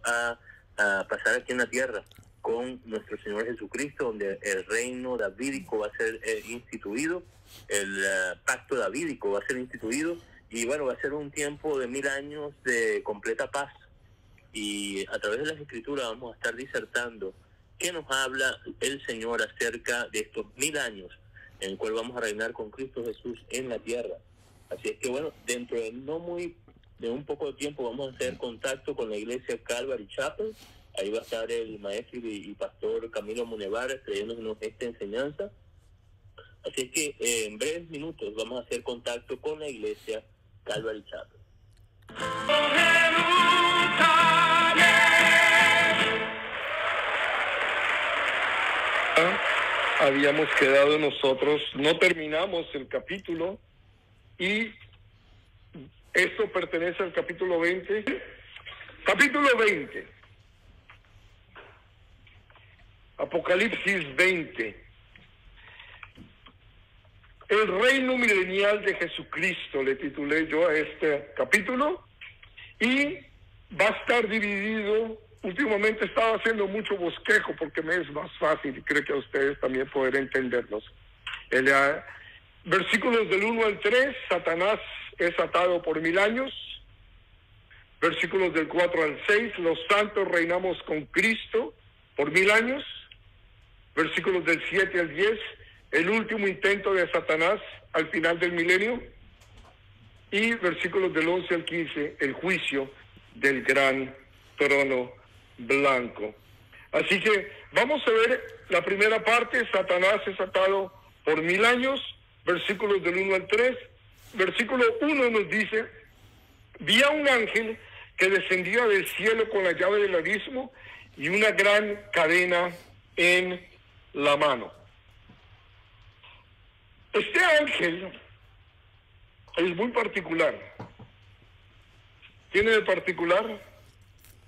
a pasar aquí en la tierra con nuestro Señor Jesucristo, donde el reino davídico va a ser instituido, el pacto davídico va a ser instituido, y bueno, va a ser un tiempo de 1000 años de completa paz. Y a través de las Escrituras vamos a estar disertando qué nos habla el Señor acerca de estos 1000 años en el cual vamos a reinar con Cristo Jesús en la tierra. Así es que bueno, dentro de un poco de tiempo vamos a hacer contacto con la iglesia Calvary Chapel. Ahí va a estar el maestro y pastor Camilo Munevar trayéndonos esta enseñanza. Así es que en breves minutos vamos a hacer contacto con la iglesia Calvary Chapel. Habíamos quedado nosotros, no terminamos el capítulo, y esto pertenece al capítulo 20. Capítulo 20. Apocalipsis 20. El reino milenial de Jesucristo, le titulé yo a este capítulo, y va a estar dividido. Últimamente estaba haciendo mucho bosquejo porque me es más fácil, y creo que a ustedes también poder entenderlos. Versículos del 1 al 3, Satanás es atado por 1000 años. Versículos del 4 al 6, los santos reinamos con Cristo por 1000 años. Versículos del 7 al 10, el último intento de Satanás al final del milenio. Y versículos del 11 al 15, el juicio del gran trono blanco. Así que vamos a ver la primera parte. Satanás es atado por 1000 años, versículos del 1 al 3. Versículo 1 nos dice: vi a un ángel que descendía del cielo con la llave del abismo y una gran cadena en la mano. Este ángel es muy particular. Tiene de particular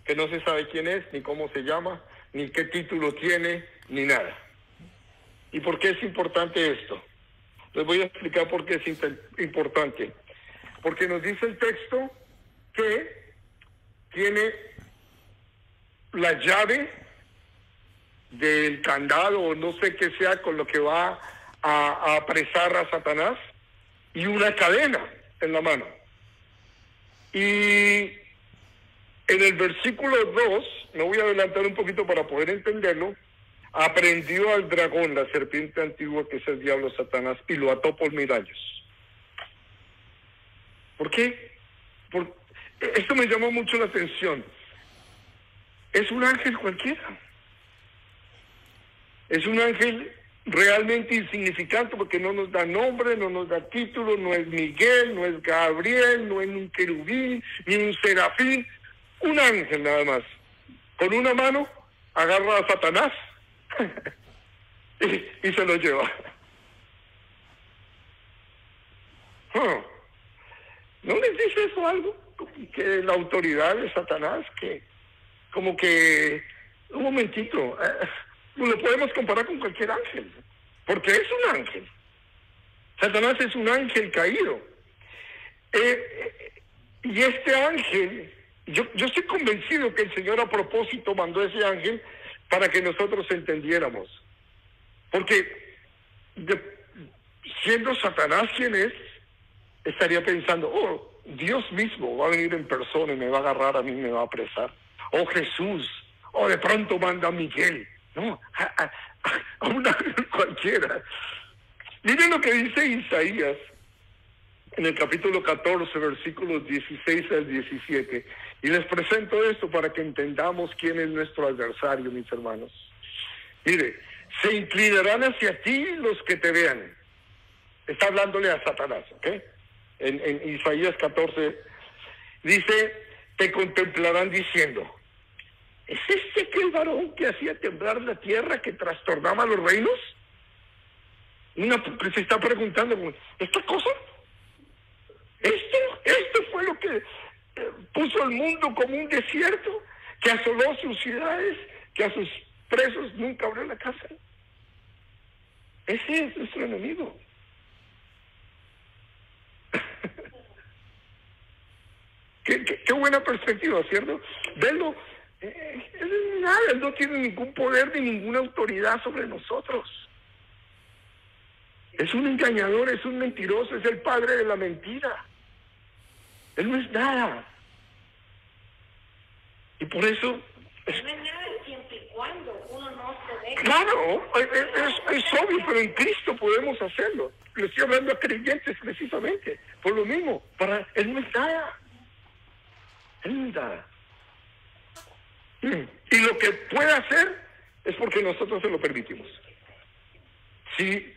que no se sabe quién es, ni cómo se llama, ni qué título tiene, ni nada. ¿Y por qué es importante esto? Les voy a explicar por qué es importante. Porque nos dice el texto que tiene la llave del candado, o no sé qué sea, con lo que va a apresar a Satanás, y una cadena en la mano. Y en el versículo 2, me voy a adelantar un poquito para poder entenderlo, aprendió al dragón, la serpiente antigua, que es el diablo Satanás, y lo ató por 1000 años. ¿Por qué? Esto me llamó mucho la atención. Es un ángel cualquiera. Es un ángel realmente insignificante, porque no nos da nombre, no nos da título, no es Miguel, no es Gabriel, no es un querubín, ni un serafín. Un ángel nada más. Con una mano agarra a Satanás y se lo lleva. ¿No les dice eso algo? Que la autoridad de Satanás, que como que, un momentito, lo podemos comparar con cualquier ángel, porque es un ángel. Satanás es un ángel caído. Y este ángel, yo estoy convencido que el Señor a propósito mandó ese ángel para que nosotros entendiéramos. Porque siendo Satanás quien es, estaría pensando: oh, Dios mismo va a venir en persona y me va a agarrar a mí, me va a apresar. O Jesús, o de pronto manda a Miguel. No, a un ángel cualquiera. Miren lo que dice Isaías en el capítulo 14, versículos 16 al 17. Y les presento esto para que entendamos quién es nuestro adversario, mis hermanos. Mire: se inclinarán hacia ti los que te vean. Está hablándole a Satanás, ¿ok? En Isaías 14 dice: te contemplarán diciendo: ¿es este aquel varón que hacía temblar la tierra, que trastornaba los reinos? Se está preguntando: ¿esta cosa? ¿Esto fue lo que puso el mundo como un desierto, que asoló sus ciudades, que a sus presos nunca abrió la cárcel? Ese es nuestro enemigo. Qué buena perspectiva, ¿cierto? Verlo Él nada, él no tiene ningún poder ni ninguna autoridad sobre nosotros. Es un engañador, es un mentiroso, es el padre de la mentira. Él no es nada. Y por eso... No es nada siempre y cuando uno no se deje. Claro, es obvio, pero en Cristo podemos hacerlo. Le estoy hablando a creyentes precisamente, por lo mismo. Él no es nada. Él no es nada. Y lo que puede hacer es porque nosotros se lo permitimos. Si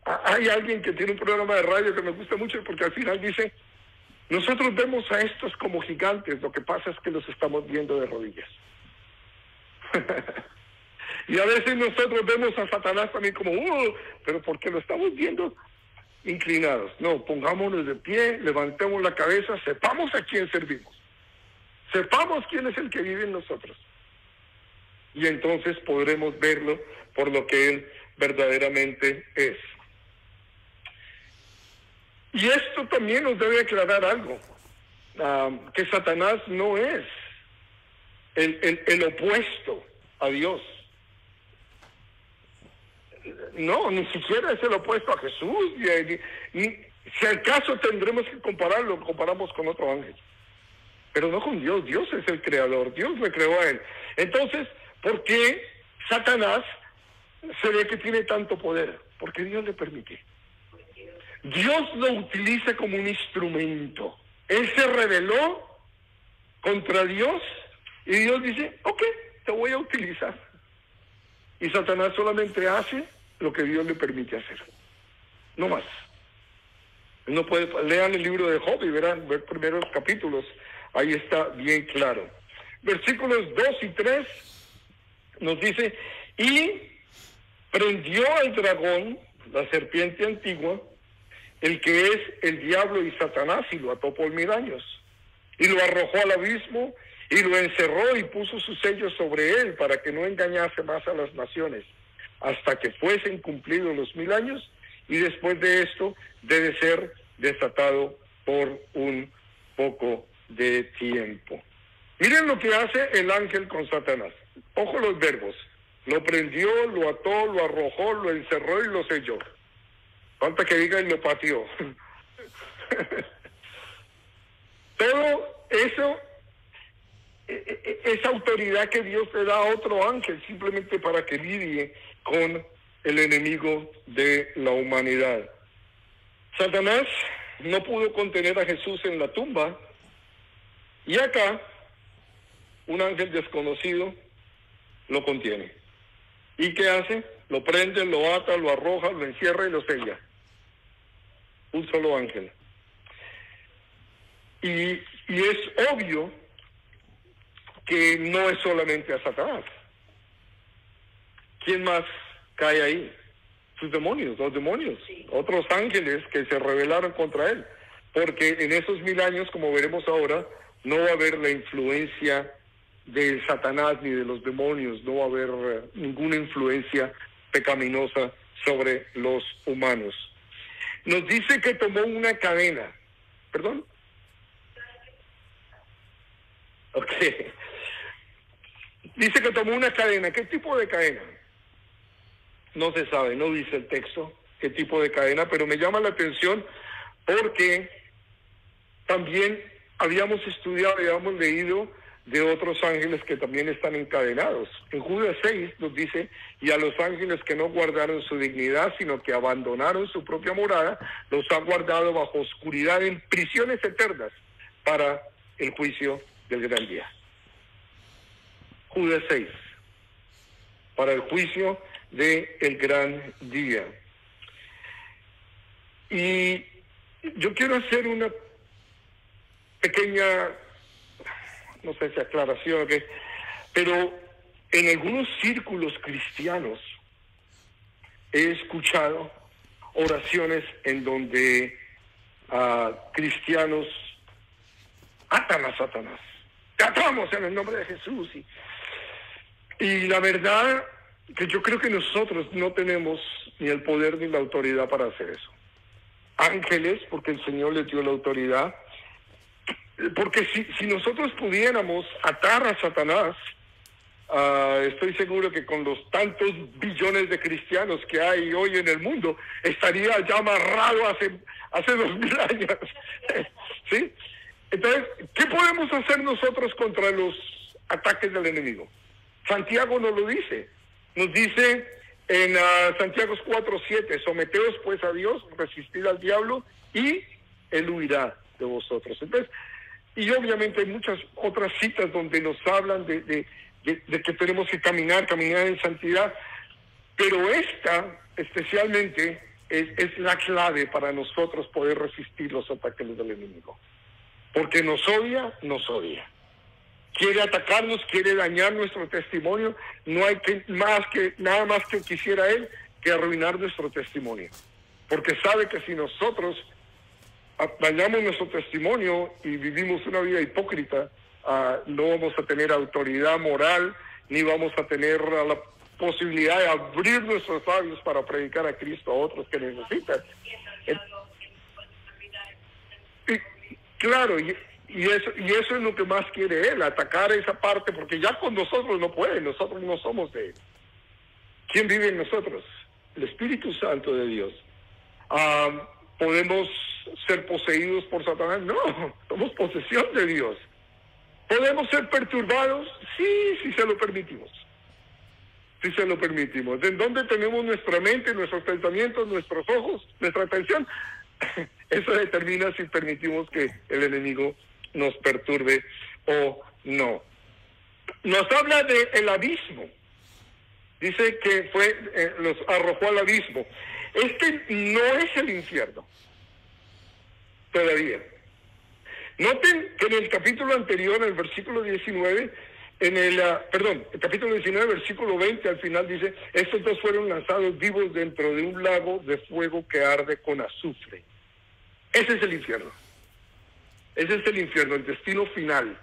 hay alguien que tiene un programa de radio que me gusta mucho, porque al final dice, nosotros vemos a estos como gigantes, lo que pasa es que los estamos viendo de rodillas. Y a veces nosotros vemos a Satanás también como, pero porque lo estamos viendo inclinados. No, pongámonos de pie, levantemos la cabeza, sepamos a quién servimos. Sepamos quién es el que vive en nosotros. Y entonces podremos verlo por lo que Él verdaderamente es. Y esto también nos debe aclarar algo, que Satanás no es el opuesto a Dios. No, ni siquiera es el opuesto a Jesús. Ni, si acaso tendremos que compararlo, comparamos con otro ángel. Pero no con Dios. Dios es el creador. Dios le creó a él. Entonces, ¿por qué Satanás se ve que tiene tanto poder? Porque Dios le permite. Dios lo utiliza como un instrumento. Él se rebeló contra Dios y Dios dice, ok, te voy a utilizar. Y Satanás solamente hace lo que Dios le permite hacer. No más. No puede, lean el libro de Job y verán los primeros capítulos. Ahí está bien claro. Versículos 2 y 3 nos dice, y prendió al dragón, la serpiente antigua, el que es el diablo y Satanás, y lo ató por 1000 años. Y lo arrojó al abismo, y lo encerró y puso sus sellos sobre él, para que no engañase más a las naciones, hasta que fuesen cumplidos los 1000 años, y después de esto debe ser desatado por un poco de tiempo. Miren lo que hace el ángel con Satanás. Ojo los verbos. Lo prendió, lo ató, lo arrojó, lo encerró y lo selló. Falta que diga y lo pateó. Todo eso, esa autoridad que Dios le da a otro ángel, simplemente para que lidie con el enemigo de la humanidad. Satanás no pudo contener a Jesús en la tumba, y acá un ángel desconocido lo contiene. ¿Y qué hace? Lo prende, lo ata, lo arroja, lo encierra y lo sella. Un solo ángel. Y es obvio que no es solamente a Satanás. ¿Quién más cae ahí? Sus demonios, los demonios, otros ángeles que se rebelaron contra él. Porque en esos 1000 años, como veremos ahora, no va a haber la influencia de Satanás ni de los demonios, no va a haber ninguna influencia pecaminosa sobre los humanos. Nos dice que tomó una cadena. ¿Perdón? Ok. Dice que tomó una cadena. ¿Qué tipo de cadena? No se sabe, no dice el texto qué tipo de cadena, pero me llama la atención porque también habíamos estudiado, habíamos leído de otros ángeles que también están encadenados. En Judas 6 nos dice, y a los ángeles que no guardaron su dignidad, sino que abandonaron su propia morada, los ha guardado bajo oscuridad en prisiones eternas para el juicio del gran día. Judas 6, para el juicio del gran día. Y yo quiero hacer una pequeña, no sé si aclaración, pero en algunos círculos cristianos he escuchado oraciones en donde cristianos atan a Satanás. Te atamos en el nombre de Jesús. Y la verdad que yo creo que nosotros no tenemos ni el poder ni la autoridad para hacer eso. Ángeles, porque el Señor les dio la autoridad. Porque si nosotros pudiéramos atar a Satanás, estoy seguro que con los tantos billones de cristianos que hay hoy en el mundo, estaría ya amarrado hace 2000 años. ¿Sí? Entonces, ¿qué podemos hacer nosotros contra los ataques del enemigo? Santiago nos lo dice. Nos dice en Santiago 4:7, someteos pues a Dios, resistid al diablo y él huirá de vosotros. Entonces, y obviamente hay muchas otras citas donde nos hablan de que tenemos que caminar en santidad, pero esta especialmente es la clave para nosotros poder resistir los ataques del enemigo. Porque nos odia. Quiere atacarnos, quiere dañar nuestro testimonio. No hay nada más que quisiera él que arruinar nuestro testimonio. Porque sabe que si nosotros dañamos nuestro testimonio y vivimos una vida hipócrita, no vamos a tener autoridad moral, ni vamos a tener la posibilidad de abrir nuestros labios para predicar a Cristo a otros que necesitan. Claro, y eso es lo que más quiere él, atacar esa parte, porque ya con nosotros no puede, nosotros no somos de él. ¿Quién vive en nosotros? El Espíritu Santo de Dios. ¿Podemos ser poseídos por Satanás? No, somos posesión de Dios. ¿Podemos ser perturbados? Sí, se lo permitimos. Sí se lo permitimos. ¿En dónde tenemos nuestra mente, nuestros pensamientos, nuestros ojos, nuestra atención? Eso determina si permitimos que el enemigo nos perturbe o no. Nos habla del abismo. Dice que los arrojó al abismo. Este no es el infierno. Todavía. Noten que en el capítulo anterior, en el versículo 19, el capítulo 19, versículo 20, al final dice, estos dos fueron lanzados vivos dentro de un lago de fuego que arde con azufre. Ese es el infierno. Ese es el infierno, el destino final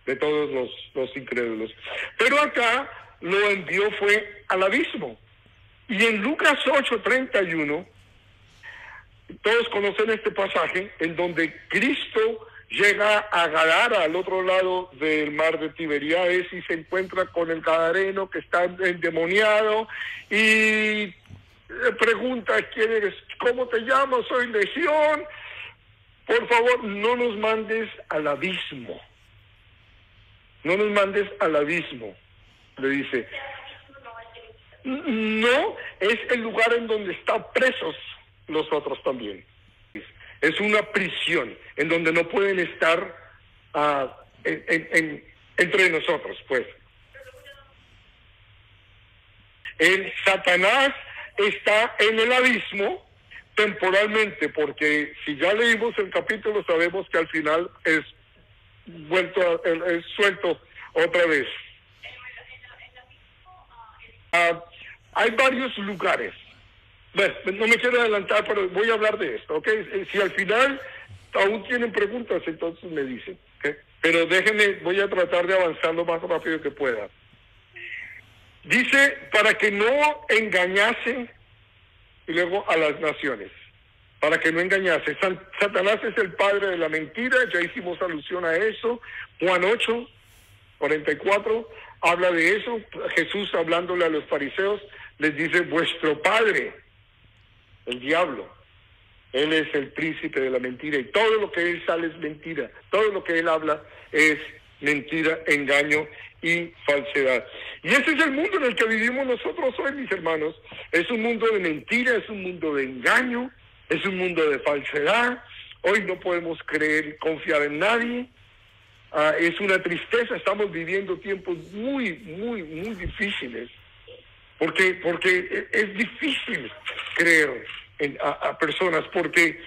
de todos los incrédulos. Pero acá lo envió fue al abismo. Y en Lucas 8:31, todos conocen este pasaje, en donde Cristo llega a Gadara, al otro lado del mar de Tiberíades, y se encuentra con el gadareno que está endemoniado, y le pregunta, ¿quién eres? ¿Cómo te llamas? Soy Legión. Por favor, no nos mandes al abismo. No nos mandes al abismo, le dice. No, es el lugar en donde están presos los otros también. Es una prisión en donde no pueden estar entre nosotros, pues. El Satanás está en el abismo temporalmente, porque si ya leímos el capítulo sabemos que al final es suelto otra vez. Hay varios lugares. Bueno, no me quiero adelantar, pero voy a hablar de esto, ¿ok? Si al final aún tienen preguntas, entonces me dicen, ¿ok? Pero déjenme, voy a tratar de avanzar lo más rápido que pueda. Dice, para que no engañase, y luego a las naciones, para que no engañase. Satanás es el padre de la mentira, ya hicimos alusión a eso. Juan 8:44 habla de eso. Jesús, hablándole a los fariseos, les dice, vuestro padre, el diablo, él es el príncipe de la mentira, y todo lo que él sale es mentira, todo lo que él habla es mentira, engaño y falsedad. Y ese es el mundo en el que vivimos nosotros hoy, mis hermanos. Es un mundo de mentira, es un mundo de engaño, es un mundo de falsedad. Hoy no podemos confiar en nadie. Es una tristeza, estamos viviendo tiempos muy, muy, muy difíciles. Porque es difícil creer a personas, porque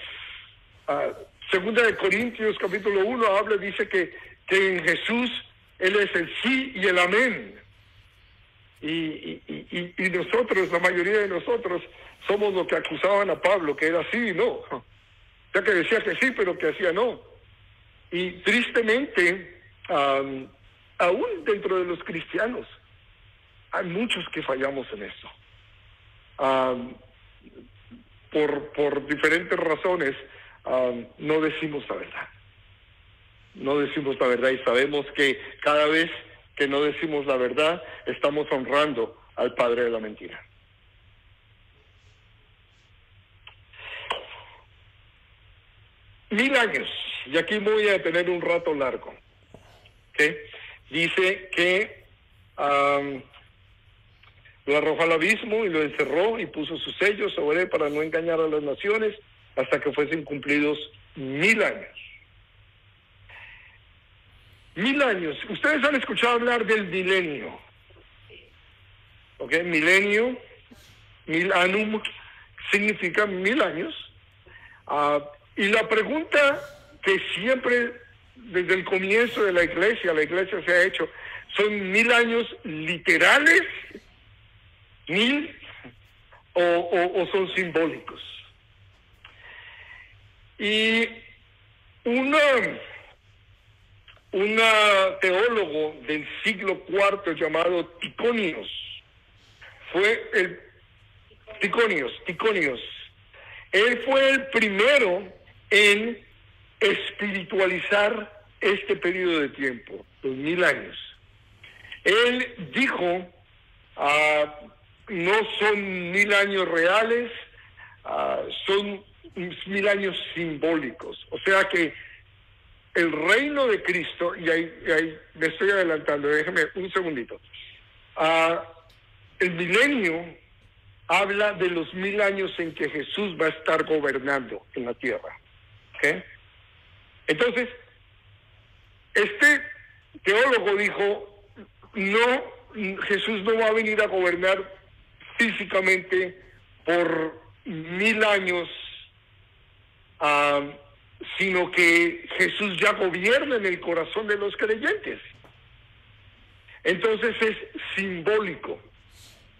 Segunda de Corintios capítulo 1 dice que en Jesús Él es el sí y el amén. Y nosotros, la mayoría de nosotros, somos los que acusaban a Pablo, que era sí y no. Ya que decía que sí, pero que hacía no. Y tristemente, aún dentro de los cristianos, hay muchos que fallamos en eso. Por diferentes razones, no decimos la verdad. No decimos la verdad, y sabemos que cada vez que no decimos la verdad, estamos honrando al padre de la mentira. Mil años, y aquí voy a tener un rato largo. ¿Okay? Dice que lo arrojó al abismo y lo encerró y puso sus sellos sobre él para no engañar a las naciones hasta que fuesen cumplidos 1000 años. 1000 años. Ustedes han escuchado hablar del milenio. ¿Ok? Milenio, mil annum, significa 1000 años. Y la pregunta que siempre, desde el comienzo de la iglesia se ha hecho, ¿son 1000 años literales, 1000, o son simbólicos? Y un teólogo del siglo IV llamado Ticonios, Ticonios, él fue el primero en espiritualizar este periodo de tiempo, los 1000 años. Él dijo, no son 1000 años reales, son 1000 años simbólicos. O sea que el reino de Cristo, y ahí me estoy adelantando, déjeme un segundito. El milenio habla de los 1000 años en que Jesús va a estar gobernando en la tierra. ¿Okay? Entonces, este teólogo dijo, Jesús no va a venir a gobernar físicamente por 1000 años, sino que Jesús ya gobierna en el corazón de los creyentes. Entonces es simbólico.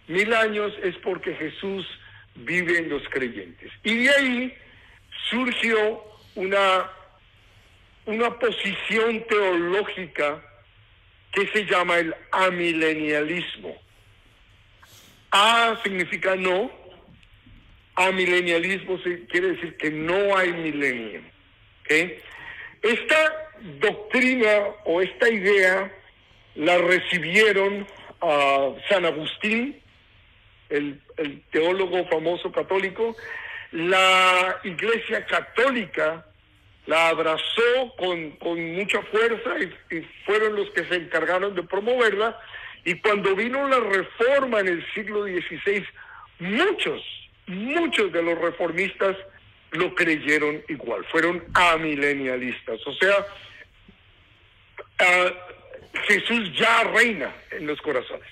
1000 años es porque Jesús vive en los creyentes. Y de ahí surgió una posición teológica que se llama el amilenialismo. A significa no, amilenialismo quiere decir que no hay milenio. ¿Okay? Esta doctrina o esta idea la recibieron San Agustín, el teólogo famoso católico. La Iglesia Católica la abrazó con mucha fuerza y fueron los que se encargaron de promoverla. Y cuando vino la reforma en el siglo XVI, muchos de los reformistas lo creyeron igual, fueron amilenialistas. O sea, Jesús ya reina en los corazones.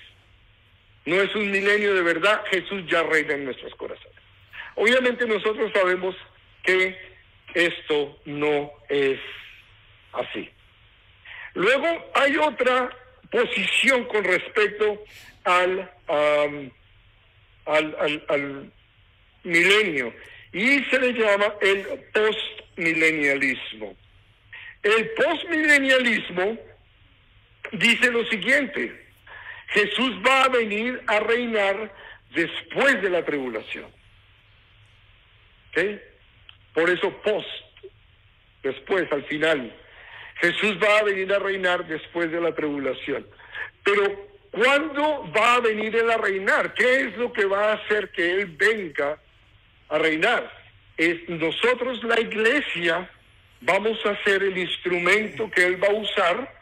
No es un milenio de verdad, Jesús ya reina en nuestros corazones. Obviamente nosotros sabemos que esto no es así. Luego hay otra posición con respecto al milenio, y se le llama el postmilenialismo. El postmilenialismo dice lo siguiente: Jesús va a venir a reinar después de la tribulación. ¿Okay? Por eso post, después, al final. Jesús va a venir a reinar después de la tribulación. Pero, ¿cuándo va a venir Él a reinar? ¿Qué es lo que va a hacer que Él venga a reinar? Es nosotros, la iglesia, vamos a ser el instrumento que Él va a usar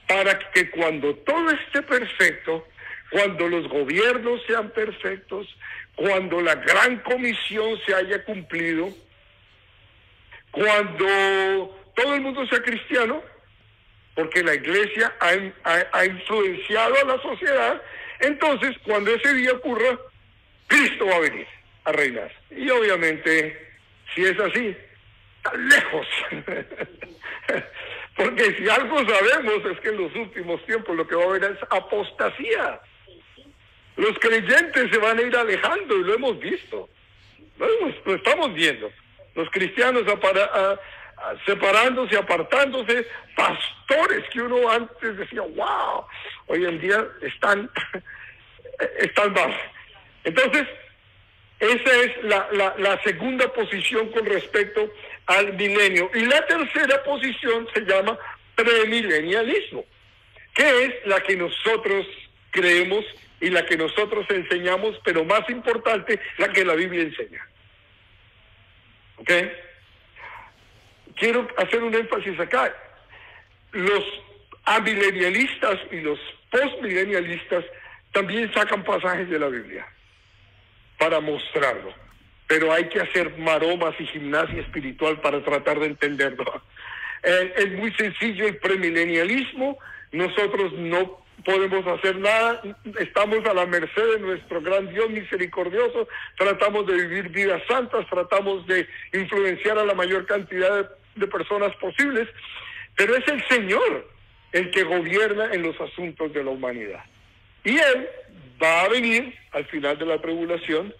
para que cuando todo esté perfecto, cuando los gobiernos sean perfectos, cuando la gran comisión se haya cumplido, cuando todo el mundo sea cristiano, porque la iglesia ha influenciado a la sociedad, entonces cuando ese día ocurra, Cristo va a venir a reinar. Y obviamente, si es así, tan lejos. Porque si algo sabemos es que en los últimos tiempos lo que va a haber es apostasía. Los creyentes se van a ir alejando y lo hemos visto. Lo estamos viendo. Los cristianos separándose, apartándose, pastores que uno antes decía, wow, hoy en día están mal. Entonces, esa es la segunda posición con respecto al milenio. Y la tercera posición se llama premilenialismo. que es la que nosotros creemos y la que nosotros enseñamos, pero más importante, la que la Biblia enseña. ¿Ok? Quiero hacer un énfasis acá. Los amilenialistas y los postmilenialistas también sacan pasajes de la Biblia para mostrarlo, pero hay que hacer maromas y gimnasia espiritual para tratar de entenderlo. Es muy sencillo el premilenialismo. Nosotros no podemos hacer nada, estamos a la merced de nuestro gran Dios misericordioso, tratamos de vivir vidas santas, tratamos de influenciar a la mayor cantidad de personas posibles, pero es el Señor el que gobierna en los asuntos de la humanidad. Y Él va a venir al final de la tribulación,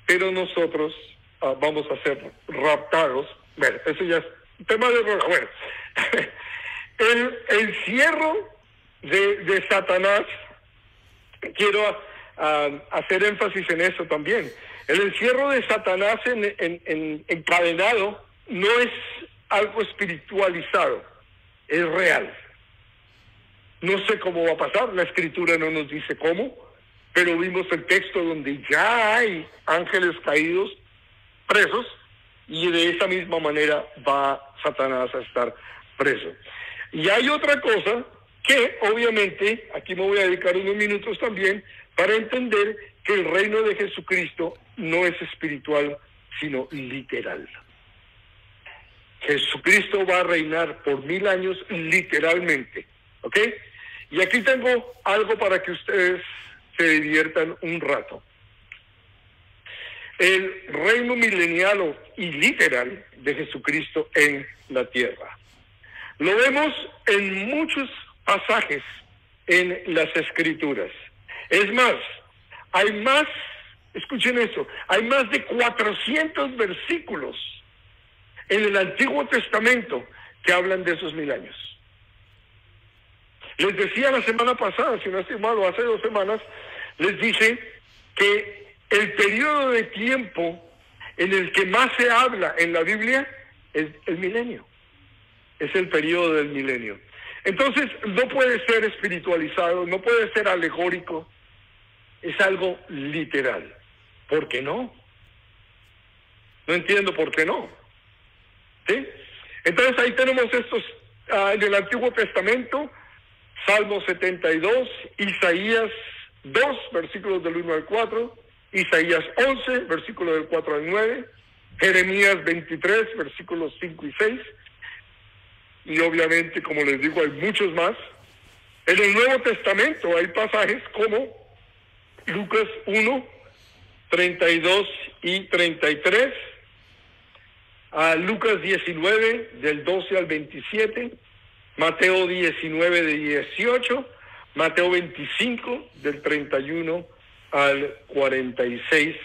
pero nosotros vamos a ser raptados. Bueno, eso ya es un tema de... Bueno, el encierro de Satanás, quiero hacer énfasis en eso también. El encierro de Satanás encadenado no es algo espiritualizado, es real. No sé cómo va a pasar, la Escritura no nos dice cómo, pero vimos el texto donde ya hay ángeles caídos, presos, y de esa misma manera va Satanás a estar preso. Y hay otra cosa que obviamente, aquí me voy a dedicar unos minutos también, para entender que el reino de Jesucristo no es espiritual, sino literal. Jesucristo va a reinar por 1000 años literalmente, ¿ok? Y aquí tengo algo para que ustedes se diviertan un rato. El reino milenial y literal de Jesucristo en la tierra. Lo vemos en muchos pasajes en las Escrituras. Es más, escuchen eso, hay más de 400 versículos en el Antiguo Testamento que hablan de esos 1000 años. Les decía la semana pasada, si no estoy mal, o hace 2 semanas, les dije que el periodo de tiempo en el que más se habla en la Biblia es el milenio. Es el periodo del milenio. Entonces, no puede ser espiritualizado, no puede ser alegórico, es algo literal. ¿Por qué no? No entiendo por qué no. ¿Sí? Entonces, ahí tenemos estos, en el Antiguo Testamento, Salmo 72, Isaías 2, versículos del 1 al 4, Isaías 11, versículos del 4 al 9, Jeremías 23, versículos 5 y 6, y obviamente, como les digo, hay muchos más. En el Nuevo Testamento hay pasajes como Lucas 1, 32 y 33, a Lucas 19, del 12 al 27, Mateo 19, de 18, Mateo 25, del 31 al 46,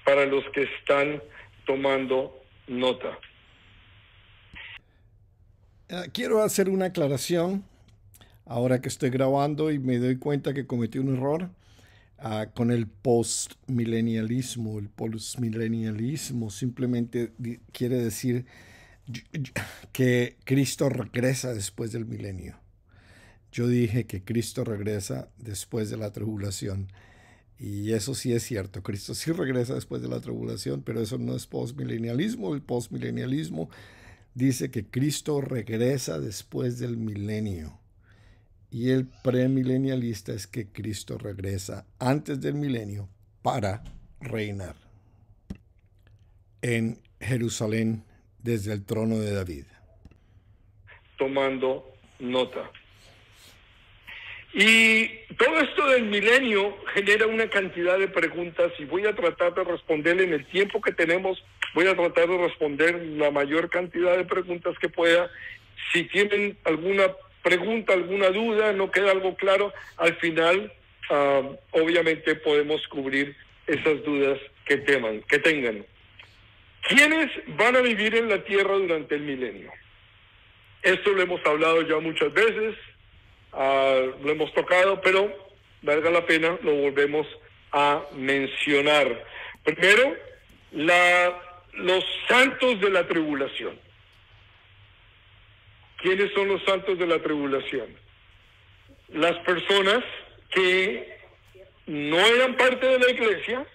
para los que están tomando nota. Quiero hacer una aclaración ahora que estoy grabando y me doy cuenta que cometí un error con el postmilenialismo. El postmilenialismo simplemente quiere decir que Cristo regresa después del milenio. Yo dije que Cristo regresa después de la tribulación. Y eso sí es cierto. Cristo sí regresa después de la tribulación, pero eso no es postmilenialismo. El postmilenialismo dice que Cristo regresa después del milenio. Y el premilenialista es que Cristo regresa antes del milenio para reinar en Jerusalén desde el trono de David. Tomando nota. Y todo esto del milenio genera una cantidad de preguntas y voy a tratar de responderle en el tiempo que tenemos. Voy a tratar de responder la mayor cantidad de preguntas que pueda. Si tienen alguna pregunta, alguna duda, no queda algo claro, al final obviamente podemos cubrir esas dudas que tengan. ¿Quiénes van a vivir en la tierra durante el milenio? Esto lo hemos hablado ya muchas veces, lo hemos tocado, pero valga la pena, lo volvemos a mencionar. Primero, los santos de la tribulación. ¿Quiénes son los santos de la tribulación? las personas que no eran parte de la iglesia,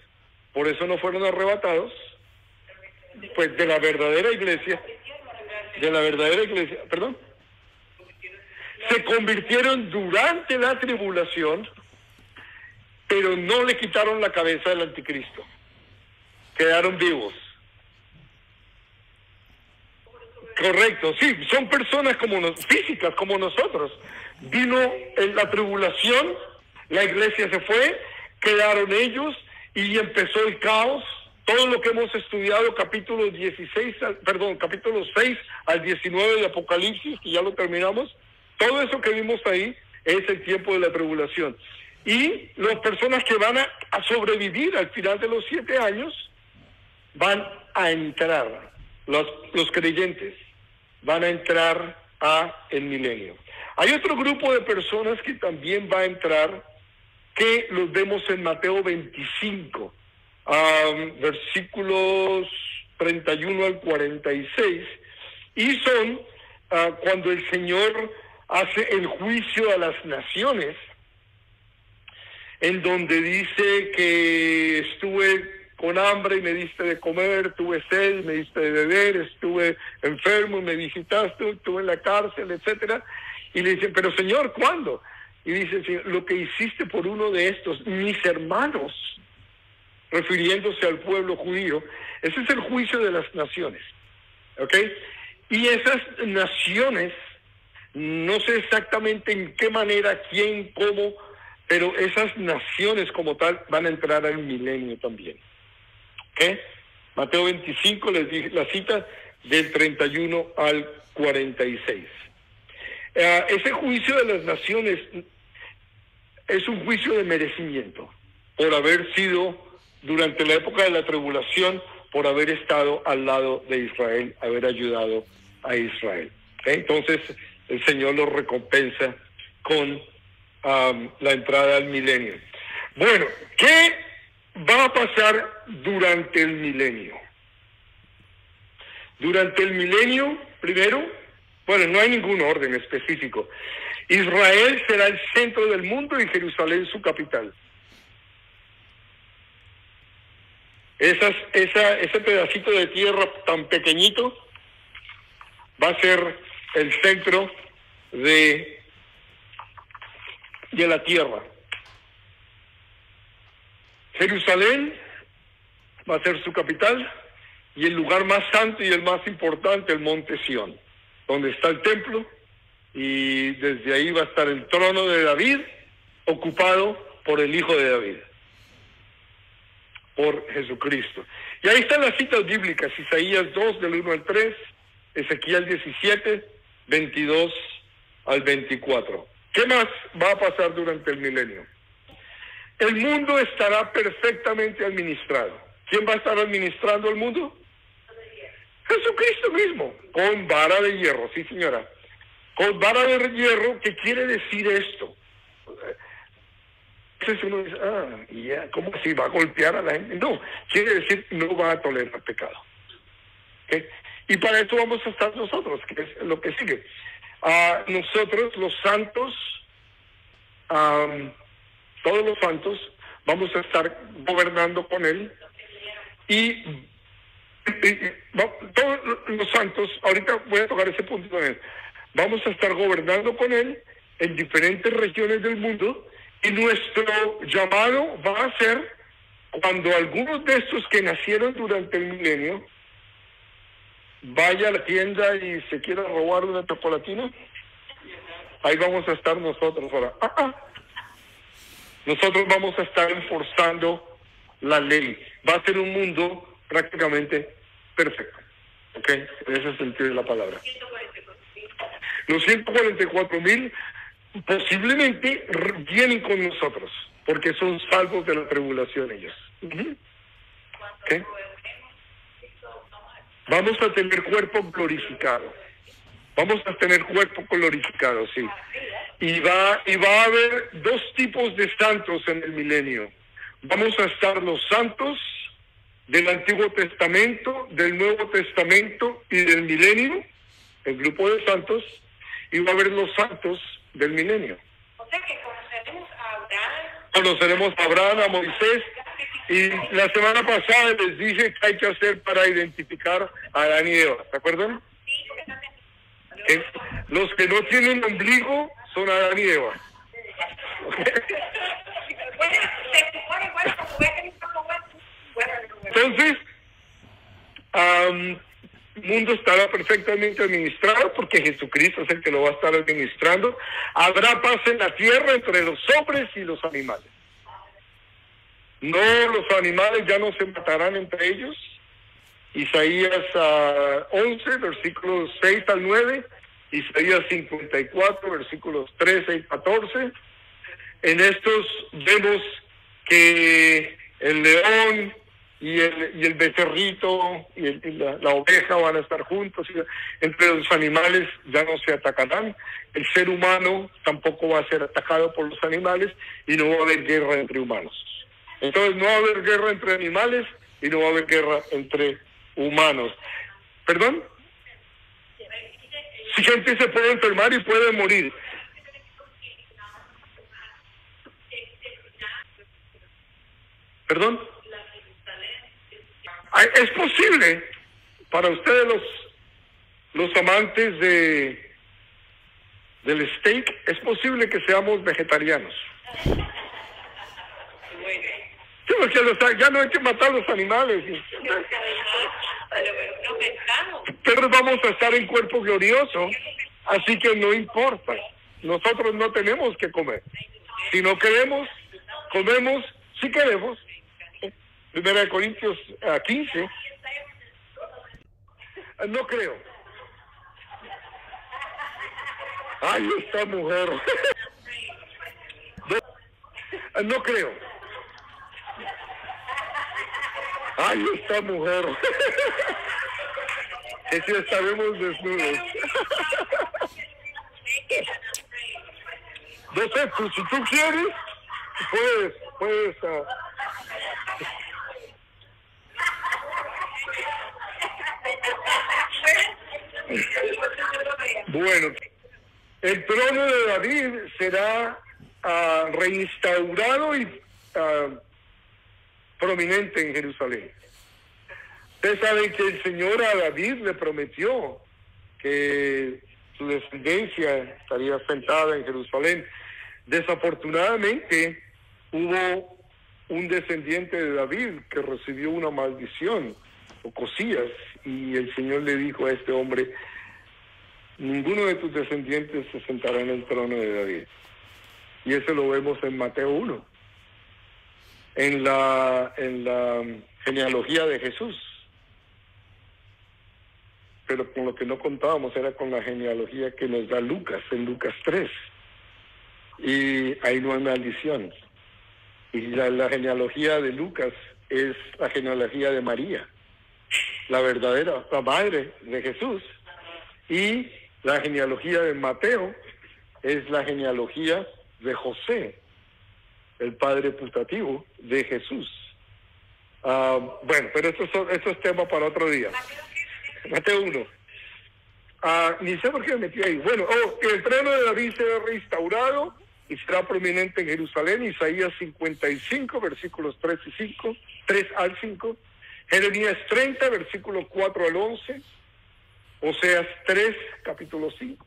por eso no fueron arrebatados, pues de la verdadera iglesia, perdón, se convirtieron durante la tribulación, pero no le quitaron la cabeza del anticristo, quedaron vivos. Correcto, sí, son personas físicas como nosotros. Vino en la tribulación, la iglesia se fue, quedaron ellos y empezó el caos. Todo lo que hemos estudiado, capítulo 6 al 19 de Apocalipsis, que ya lo terminamos, todo eso que vimos ahí es el tiempo de la tribulación. Y las personas que van a sobrevivir al final de los 7 años van a entrar, los creyentes van a entrar a el milenio. Hay otro grupo de personas que también va a entrar, que los vemos en Mateo 25, versículos 31 al 46, y son cuando el Señor hace el juicio a las naciones, en donde dice que estuve con hambre y me diste de comer, tuve sed y me diste de beber, estuve enfermo y me visitaste, estuve en la cárcel, etcétera. Y le dicen, pero Señor, ¿cuándo? Y dice, Señor, lo que hiciste por uno de estos, mis hermanos, refiriéndose al pueblo judío. Ese es el juicio de las naciones, ¿ok? Y esas naciones, no sé exactamente en qué manera, quién, cómo, pero esas naciones como tal van a entrar al milenio también. ¿Ok? Mateo 25, les dije la cita del 31 al 46. Ese juicio de las naciones es un juicio de merecimiento, por haber sido, durante la época de la tribulación, por haber estado al lado de Israel, haber ayudado a Israel. ¿Ok? Entonces, el Señor los recompensa con la entrada al milenio. Bueno, ¿qué va a pasar durante el milenio? Durante el milenio, primero, bueno, no hay ningún orden específico. Israel será el centro del mundo y Jerusalén su capital. Ese pedacito de tierra tan pequeñito va a ser el centro de la tierra. Jerusalén va a ser su capital y el lugar más santo y el más importante, el monte Sión, donde está el templo, y desde ahí va a estar el trono de David, ocupado por el hijo de David, por Jesucristo. Y ahí están las citas bíblicas: Isaías 2, del 1 al 3, Ezequiel 17, 22 al 24. ¿Qué más va a pasar durante el milenio? El mundo estará perfectamente administrado. ¿Quién va a estar administrando el mundo? Jesucristo mismo, con vara de hierro, sí señora. Con vara de hierro, ¿qué quiere decir esto? Entonces uno dice, ¿cómo así va a golpear a la gente? No, quiere decir no va a tolerar pecado. ¿Okay? Y para eso vamos a estar nosotros, que es lo que sigue. Nosotros, los santos, todos los santos, vamos a estar gobernando con Él, y todos los santos, ahorita voy a tocar ese punto con Él, vamos a estar gobernando con Él en diferentes regiones del mundo, y nuestro llamado va a ser, cuando algunos de estos que nacieron durante el milenio vaya a la tienda y se quiera robar una chocolatina, ahí vamos a estar nosotros ahora. Nosotros vamos a estar enforzando la ley. Va a ser un mundo prácticamente perfecto. ¿Ok? En ese sentido de la palabra. Los 144,000 posiblemente vienen con nosotros, porque son salvos de la tribulación ellos. ¿Okay? Vamos a tener cuerpo glorificado. Vamos a tener cuerpo glorificado, sí. Y va a haber dos tipos de santos en el milenio. Vamos a estar los santos del Antiguo Testamento, del Nuevo Testamento y del milenio, el grupo de santos, y va a haber los santos del milenio. sea que conoceremos a Abraham. Conoceremos a Abraham, a Moisés. Y la semana pasada les dije qué hay que hacer para identificar a Adán y Eva. ¿Se acuerdan? Sí, porque no Los que no tienen ombligo son Adán y Eva. bueno, se supone, bueno, como ve que bueno. Entonces, el mundo estará perfectamente administrado porque Jesucristo es el que lo va a estar administrando. Habrá paz en la tierra entre los hombres y los animales. No, los animales ya no se matarán entre ellos. Isaías 11, versículos 6 al 9. Isaías 54, versículos 13 y 14. En estos vemos que el león y el becerrito y la oveja van a estar juntos. Entre los animales ya no se atacarán. El ser humano tampoco va a ser atacado por los animales y no va a haber guerra entre humanos. Entonces no va a haber guerra entre animales y no va a haber guerra entre humanos. ¿Perdón? Si gente se puede enfermar y puede morir. ¿Perdón? Es posible para ustedes los amantes del steak, es posible que seamos vegetarianos. Sí, porque ya no hay que matar los animales. Pero vamos a estar en cuerpo glorioso, así que no importa. Nosotros no tenemos que comer. Si no queremos, comemos si queremos. 1 Corintios 15. No creo. Ay, esta mujer. No creo. Ay, esta mujer. Que si estaremos desnudos. No sé, pues, si tú quieres, puedes. Bueno, el trono de David será reinstaurado y prominente en Jerusalén. Ustedes saben que el Señor a David le prometió que su descendencia estaría sentada en Jerusalén. Desafortunadamente hubo un descendiente de David que recibió una maldición, Ocosías, y el Señor le dijo a este hombre: ninguno de tus descendientes se sentará en el trono de David. Y eso lo vemos en Mateo 1, en la genealogía de Jesús. Pero con lo que no contábamos era con la genealogía que nos da Lucas, en Lucas 3. Y ahí no hay maldición. Y la genealogía de Lucas es la genealogía de María, la verdadera, la madre de Jesús. Y la genealogía de Mateo es la genealogía de José, el padre putativo de Jesús. Bueno, pero esto es tema para otro día. Mateo 1. Ni sé por qué me metí ahí. Bueno, el trono de David será restaurado y será prominente en Jerusalén. Isaías 55, versículos 3 al 5. Jeremías 30, versículos 4 al 11. Oseas 3, capítulo 5.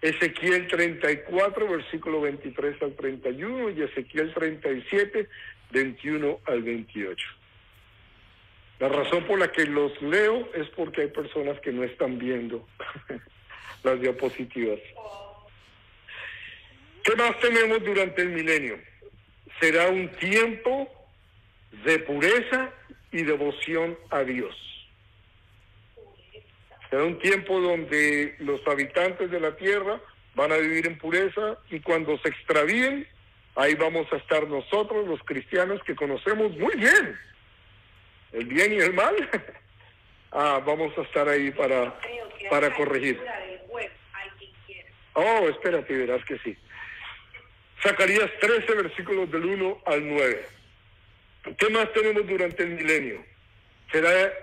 Ezequiel 34, versículo 23 al 31. Y Ezequiel 37, 21 al 28. La razón por la que los leo es porque hay personas que no están viendo las diapositivas. ¿Qué más tenemos durante el milenio? Será un tiempo de pureza y devoción a Dios. Será un tiempo donde los habitantes de la tierra van a vivir en pureza, y cuando se extravíen, ahí vamos a estar nosotros, los cristianos, que conocemos muy bien el bien y el mal. Vamos a estar ahí para corregir. Espérate, verás que sí. Zacarías 13, versículos del 1 al 9. ¿Qué más tenemos durante el milenio?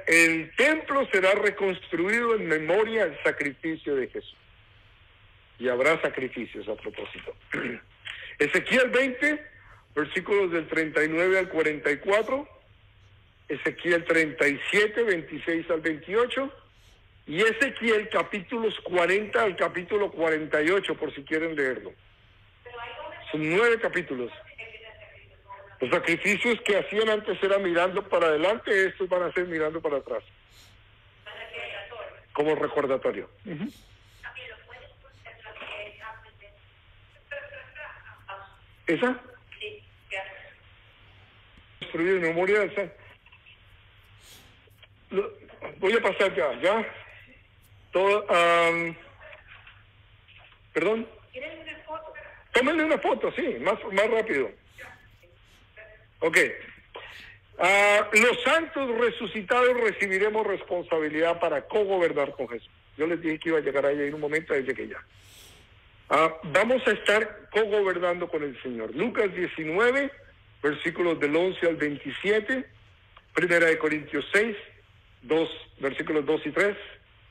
El templo será reconstruido en memoria del sacrificio de Jesús. Y habrá sacrificios a propósito. Ezequiel 20, versículos del 39 al 44, Ezequiel 37, 26 al 28, y Ezequiel capítulos 40 al capítulo 48, por si quieren leerlo. Son 9 capítulos. Los sacrificios que hacían antes eran mirando para adelante, estos van a ser mirando para atrás. Como recordatorio. ¿Esa? Sí, gracias. Construir memoria. Voy a pasar ya. Todo, perdón. ¿Quieren una foto? Tómenle una foto, sí, más rápido. Ok. Los santos resucitados recibiremos responsabilidad para cogobernar con Jesús. Yo les dije que iba a llegar ahí en un momento, ahí llegué ya. Vamos a estar cogobernando con el Señor. Lucas 19, versículos del 11 al 27, Primera de Corintios 6, versículos 2 y 3,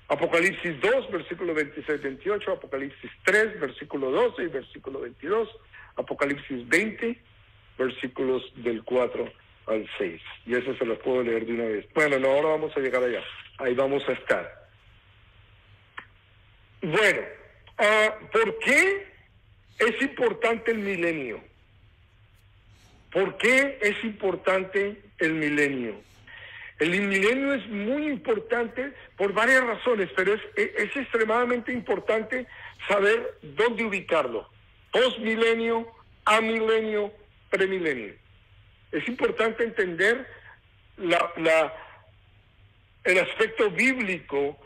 Apocalipsis 2, versículos 26 y 28, Apocalipsis 3, versículo 12 y versículo 22, Apocalipsis 20, versículos del 4 al 6. Y eso se los puedo leer de una vez. Bueno, no, ahora vamos a llegar allá. Ahí vamos a estar. Bueno, ¿por qué es importante el milenio? ¿Por qué es importante el milenio? El milenio es muy importante por varias razones, pero es extremadamente importante saber dónde ubicarlo. Postmilenio, amilenio, premilenio. Es importante entender el aspecto bíblico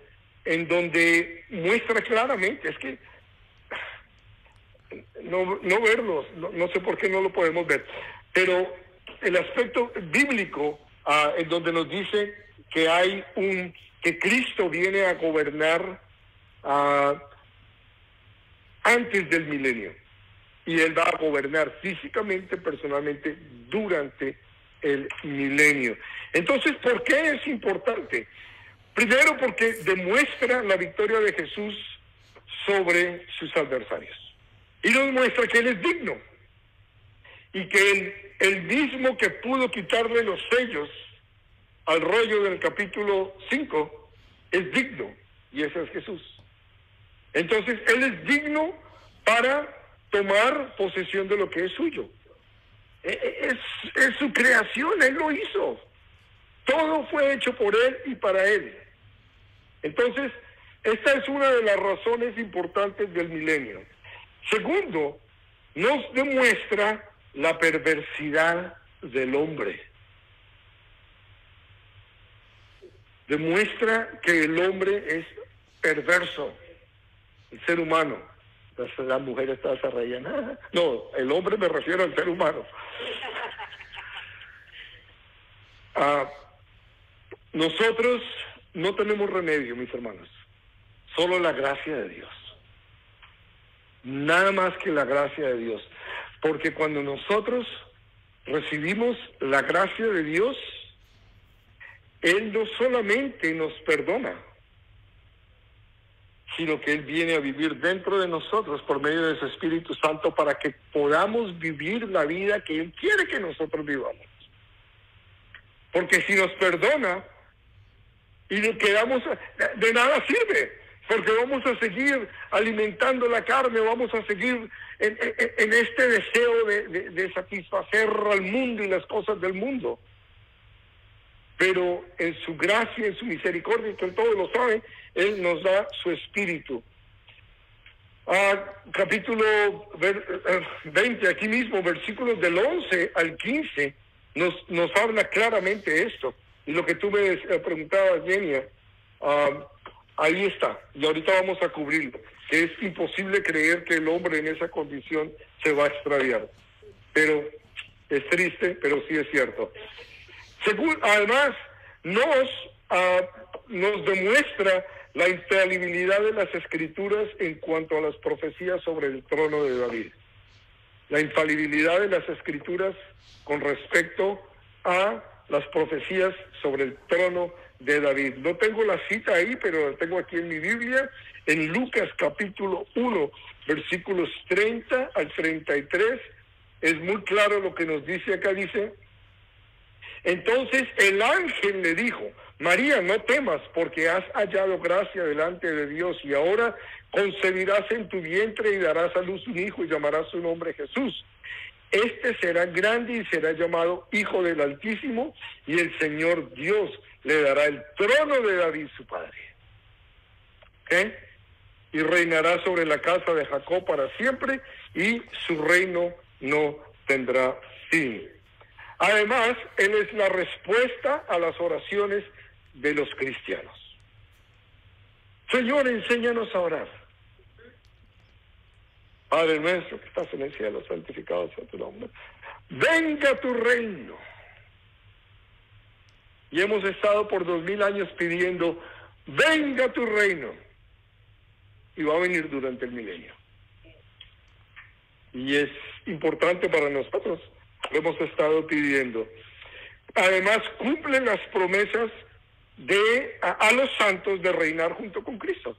en donde muestra claramente, es que no verlos, no sé por qué no lo podemos ver, pero el aspecto bíblico en donde nos dice que que Cristo viene a gobernar antes del milenio, y Él va a gobernar físicamente, personalmente, durante el milenio. Entonces, ¿por qué es importante? Primero, porque demuestra la victoria de Jesús sobre sus adversarios. Y nos muestra que Él es digno. Y que el mismo que pudo quitarle los sellos al rollo del capítulo 5 es digno. Y ese es Jesús. Entonces, Él es digno para tomar posesión de lo que es suyo. Es su creación, Él lo hizo. Todo fue hecho por Él y para Él. Entonces, esta es una de las razones importantes del milenio. Segundo, nos demuestra la perversidad del hombre. Demuestra que el hombre es perverso, el ser humano. La mujer está se reían. No, el hombre me refiero al ser humano. Nosotros no tenemos remedio, mis hermanos. Solo la gracia de Dios. Nada más que la gracia de Dios. Porque cuando nosotros recibimos la gracia de Dios, Él no solamente nos perdona, sino que Él viene a vivir dentro de nosotros por medio de su Espíritu Santo para que podamos vivir la vida que Él quiere que nosotros vivamos. Porque si nos perdona y nos quedamos, de nada sirve, porque vamos a seguir alimentando la carne, vamos a seguir en este deseo de satisfacer al mundo y las cosas del mundo. Pero en su gracia, en su misericordia, que Él todo lo sabe, Él nos da su Espíritu. Capítulo 20, aquí mismo, versículos del 11 al 15, nos habla claramente esto. Y lo que tú me preguntabas, Genia, ahí está. Y ahorita vamos a cubrirlo. Que es imposible creer que el hombre en esa condición se va a extraviar. Pero es triste, pero sí es cierto. Además, nos demuestra la infalibilidad de las Escrituras en cuanto a las profecías sobre el trono de David. La infalibilidad de las Escrituras con respecto a las profecías sobre el trono de David. No tengo la cita ahí, pero la tengo aquí en mi Biblia, en Lucas capítulo 1, versículos 30 al 33. Es muy claro lo que nos dice acá, dice: entonces el ángel le dijo: María, no temas, porque has hallado gracia delante de Dios, y ahora concebirás en tu vientre y darás a luz un hijo y llamarás su nombre Jesús. Este será grande y será llamado Hijo del Altísimo, y el Señor Dios le dará el trono de David su padre. ¿Okay? Y reinará sobre la casa de Jacob para siempre, y su reino no tendrá fin. Además, él es la respuesta a las oraciones de los cristianos. Señor, enséñanos a orar. Padre nuestro que estás en el cielo, santificado sea tu nombre. Venga tu reino. Y hemos estado por 2000 años pidiendo: venga tu reino. Y va a venir durante el milenio. Y es importante para nosotros. Lo hemos estado pidiendo. Además, cumple las promesas a los santos de reinar junto con Cristo.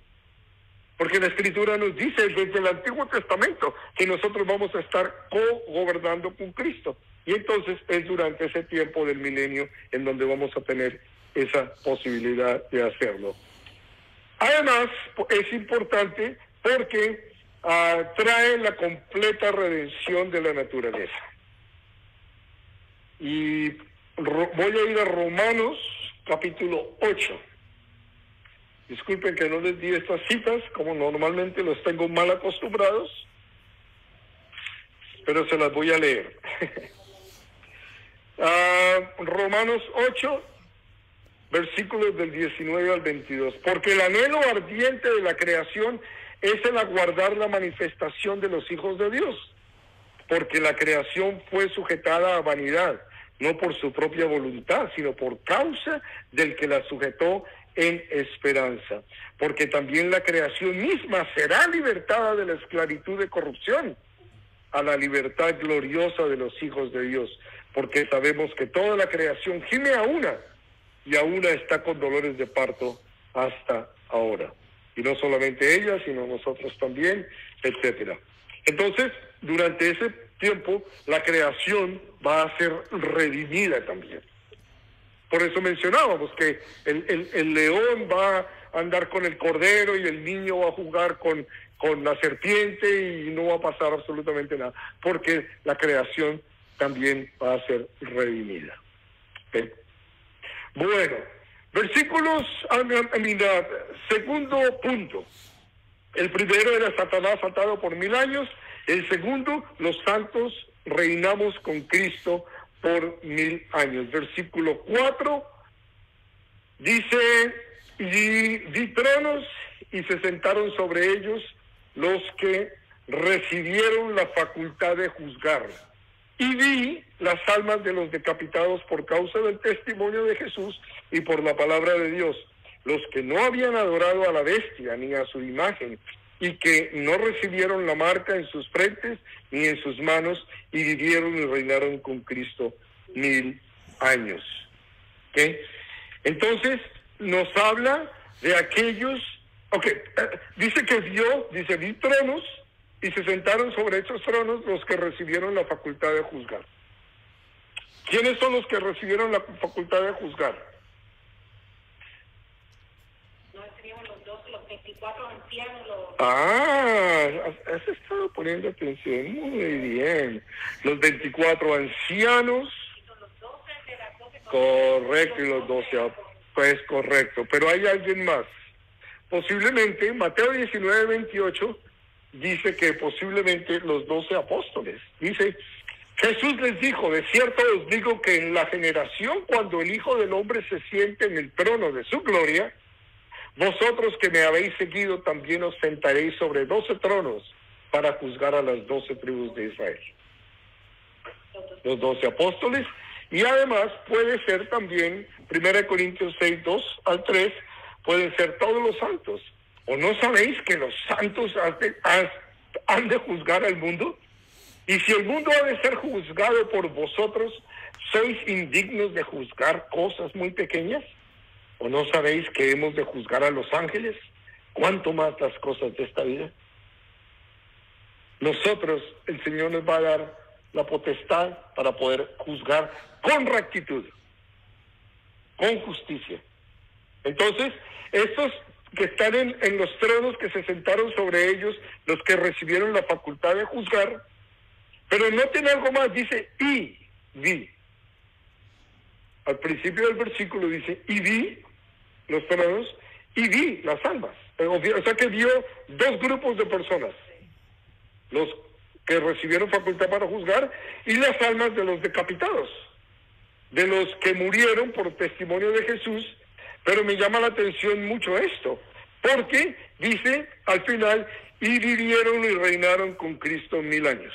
Porque la Escritura nos dice desde el Antiguo Testamento que nosotros vamos a estar co-gobernando con Cristo. Y entonces es durante ese tiempo del milenio en donde vamos a tener esa posibilidad de hacerlo. Además, es importante porque trae la completa redención de la naturaleza. Y voy a ir a Romanos capítulo 8. Disculpen que no les di estas citas, como normalmente los tengo mal acostumbrados, pero se las voy a leer. Romanos 8, versículos del 19 al 22. Porque el anhelo ardiente de la creación es el aguardar la manifestación de los hijos de Dios. Porque la creación fue sujetada a vanidad, no por su propia voluntad, sino por causa del que la sujetó en esperanza. Porque también la creación misma será libertada de la esclavitud de corrupción a la libertad gloriosa de los hijos de Dios. Porque sabemos que toda la creación gime a una, y a una está con dolores de parto hasta ahora. Y no solamente ella, sino nosotros también, etcétera. Entonces, durante ese tiempo, la creación va a ser redimida también. Por eso mencionábamos que el león va a andar con el cordero y el niño va a jugar con la serpiente y no va a pasar absolutamente nada, porque la creación también va a ser redimida. ¿Okay? Bueno, versículos, segundo punto. El primero era Satanás atado por 1000 años. El segundo, los santos reinamos con Cristo por 1000 años. Versículo 4 dice: y vi tronos y se sentaron sobre ellos los que recibieron la facultad de juzgar. Y vi las almas de los decapitados por causa del testimonio de Jesús y por la palabra de Dios, los que no habían adorado a la bestia ni a su imagen, y que no recibieron la marca en sus frentes ni en sus manos, y vivieron y reinaron con Cristo 1000 años. ¿Okay? Entonces nos habla de aquellos, dice que vi tronos y se sentaron sobre esos tronos los que recibieron la facultad de juzgar. ¿Quiénes son los que recibieron la facultad de juzgar? No escribimos los 24 ancianos. Has estado poniendo atención, muy bien. Los 24 ancianos. Los 12 de las 12. Correcto, y los 12, pues correcto. Pero hay alguien más. Posiblemente, Mateo 19, 28, dice que posiblemente los 12 apóstoles. Dice: Jesús les dijo: de cierto os digo que en la generación cuando el Hijo del Hombre se siente en el trono de su gloria, vosotros que me habéis seguido también os sentaréis sobre 12 tronos para juzgar a las 12 tribus de Israel. Los 12 apóstoles. Y además puede ser también, 1 Corintios 6, 2 al 3, pueden ser todos los santos. ¿O no sabéis que los santos han de juzgar al mundo? Y si el mundo ha de ser juzgado por vosotros, ¿sois indignos de juzgar cosas muy pequeñas? ¿O no sabéis que hemos de juzgar a los ángeles? ¿Cuánto más las cosas de esta vida? Nosotros, el Señor nos va a dar la potestad para poder juzgar con rectitud, con justicia. Entonces, estos que están en los tronos, que se sentaron sobre ellos, los que recibieron la facultad de juzgar, pero noten algo más, dice, y vi. Al principio del versículo dice, y vi los tronos, y vi las almas. O sea que vio dos grupos de personas, los que recibieron facultad para juzgar y las almas de los decapitados, de los que murieron por testimonio de Jesús. Pero me llama la atención mucho esto, porque dice al final, y vivieron y reinaron con Cristo 1000 años.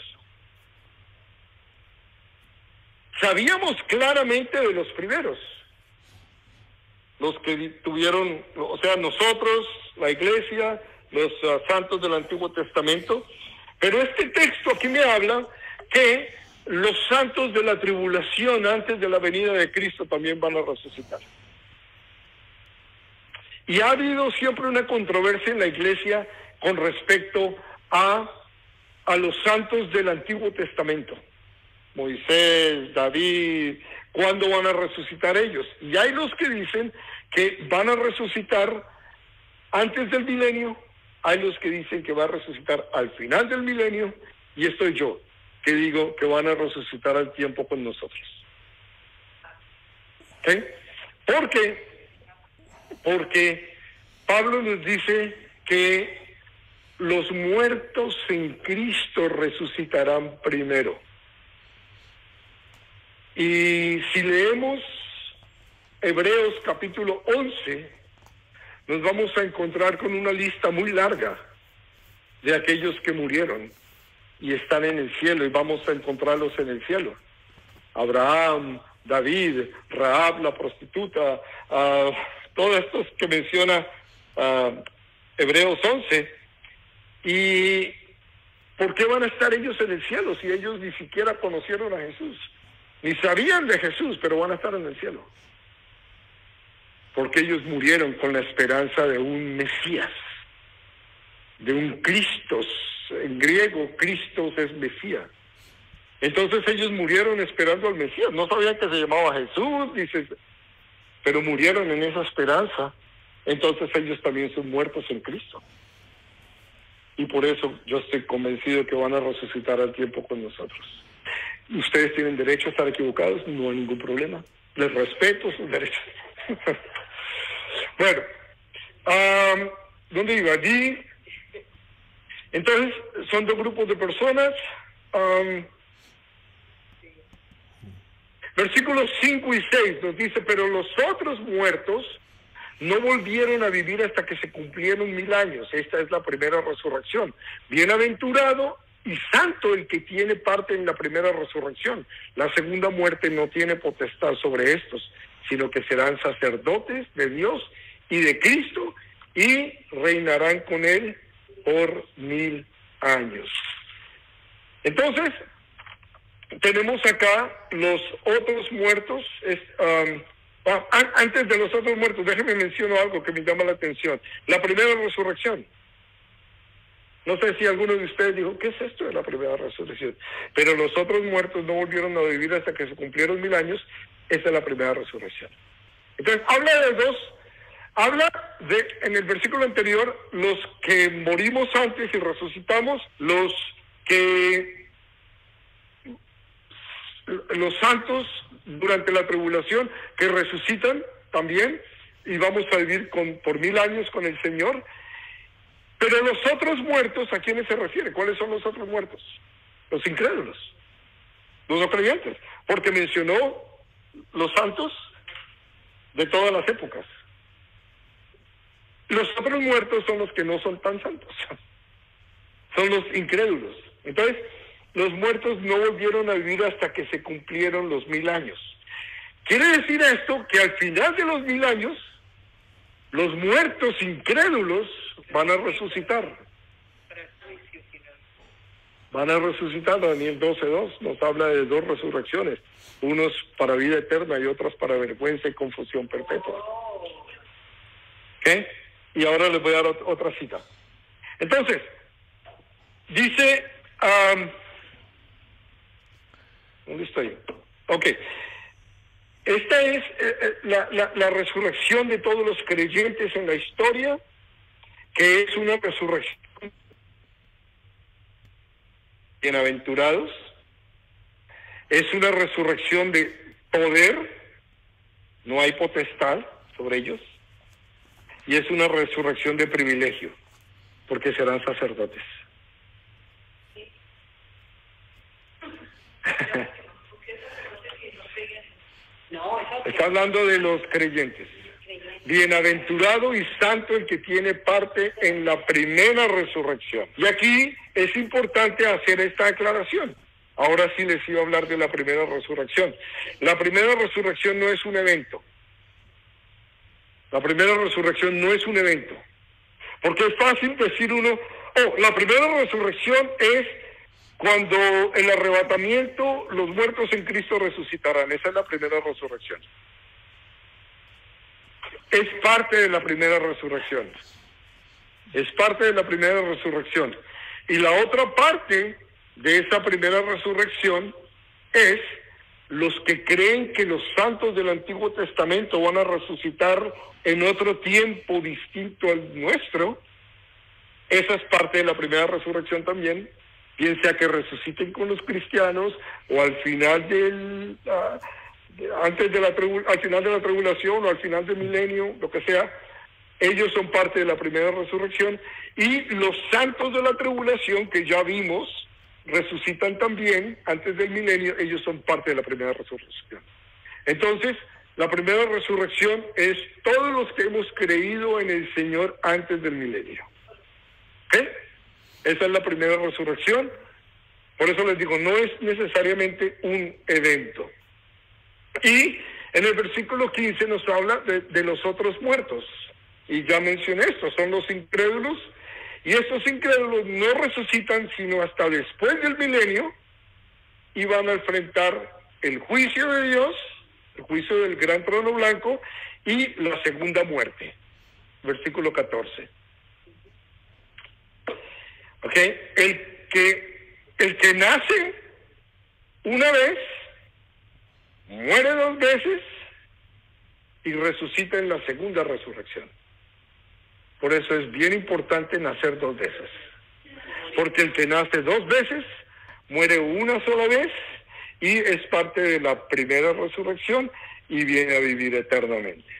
Sabíamos claramente de los primeros, los que tuvieron, o sea, nosotros, la iglesia, los santos del Antiguo Testamento, pero este texto aquí me habla que los santos de la tribulación antes de la venida de Cristo también van a resucitar. Y ha habido siempre una controversia en la iglesia con respecto a los santos del Antiguo Testamento. Moisés, David, ¿cuándo van a resucitar ellos? Y hay los que dicen que van a resucitar antes del milenio, hay los que dicen que va a resucitar al final del milenio, y estoy yo, que digo que van a resucitar al tiempo con nosotros. ¿Okay? ¿Por qué? Porque Pablo nos dice que los muertos en Cristo resucitarán primero. Y si leemos Hebreos capítulo 11, nos vamos a encontrar con una lista muy larga de aquellos que murieron y están en el cielo, y vamos a encontrarlos en el cielo. Abraham, David, Rahab la prostituta, todos estos que menciona Hebreos 11. ¿Y por qué van a estar ellos en el cielo si ellos ni siquiera conocieron a Jesús? Ni sabían de Jesús, pero van a estar en el cielo. Porque ellos murieron con la esperanza de un Mesías, de un Cristos. En griego, Cristos es Mesías. Entonces ellos murieron esperando al Mesías. No sabían que se llamaba Jesús, dice, pero murieron en esa esperanza. Entonces ellos también son muertos en Cristo. Y por eso yo estoy convencido que van a resucitar al tiempo con nosotros. Ustedes tienen derecho a estar equivocados, no hay ningún problema. Les respeto sus derechos. Bueno, ¿dónde iba? Allí. Entonces, son dos grupos de personas. Versículos 5 y 6 nos dice, pero los otros muertos no volvieron a vivir hasta que se cumplieron 1000 años. Esta es la primera resurrección. Bienaventurado y santo el que tiene parte en la primera resurrección. La segunda muerte no tiene potestad sobre estos, sino que serán sacerdotes de Dios y de Cristo, y reinarán con él por 1000 años. Entonces, tenemos acá los otros muertos. Antes de los otros muertos, déjenme mencionar algo que me llama la atención. La primera resurrección. No sé si alguno de ustedes dijo, ¿qué es esto de la primera resurrección? Pero los otros muertos no volvieron a vivir hasta que se cumplieron 1000 años. Esa es la primera resurrección. Entonces, habla de dos. Habla de, en el versículo anterior, los que morimos antes y resucitamos, los santos durante la tribulación que resucitan también, y vamos a vivir por 1000 años con el Señor. Pero los otros muertos, ¿a quiénes se refiere? ¿Cuáles son los otros muertos? Los incrédulos, los no creyentes, porque mencionó los santos de todas las épocas. Los otros muertos son los que no son tan santos, son los incrédulos. Entonces, los muertos no volvieron a vivir hasta que se cumplieron los 1000 años. Quiere decir esto que al final de los 1000 años, los muertos incrédulos van a resucitar. Van a resucitar. Daniel 12:2 nos habla de dos resurrecciones, unos para vida eterna y otros para vergüenza y confusión perpetua. ¿Ok? Y ahora les voy a dar otra cita. Entonces, dice, ¿dónde estoy? Ok. Esta es la resurrección de todos los creyentes en la historia, que es una resurrección. Bienaventurados. Es una resurrección de poder, no hay potestad sobre ellos. Y es una resurrección de privilegio, porque serán sacerdotes. Está hablando de los creyentes. Bienaventurado y santo el que tiene parte en la primera resurrección. Y aquí es importante hacer esta aclaración. Ahora sí les iba a hablar de la primera resurrección. La primera resurrección no es un evento. La primera resurrección no es un evento. Porque es fácil decir uno, la primera resurrección es cuando el arrebatamiento, los muertos en Cristo resucitarán. Esa es la primera resurrección. Es parte de la primera resurrección. Es parte de la primera resurrección. Y la otra parte de esa primera resurrección es los que creen que los santos del Antiguo Testamento van a resucitar en otro tiempo distinto al nuestro. Esa es parte de la primera resurrección también, bien sea que resuciten con los cristianos o al final del al final de la tribulación o al final del milenio, lo que sea. Ellos son parte de la primera resurrección, y los santos de la tribulación que ya vimos resucitan también antes del milenio. Ellos son parte de la primera resurrección. Entonces, la primera resurrección es todos los que hemos creído en el Señor antes del milenio. ¿Ok? Esa es la primera resurrección. Por eso les digo, no es necesariamente un evento. Y en el versículo 15 nos habla de los otros muertos. Y ya mencioné esto, son los incrédulos. Y estos incrédulos no resucitan sino hasta después del milenio, y van a enfrentar el juicio de Dios, el juicio del gran trono blanco, y la segunda muerte. Versículo 14. ¿Ok? El que nace una vez, muere 2 veces y resucita en la segunda resurrección. Por eso es bien importante nacer 2 veces. Porque el que nace 2 veces, muere una sola vez y es parte de la primera resurrección y viene a vivir eternamente.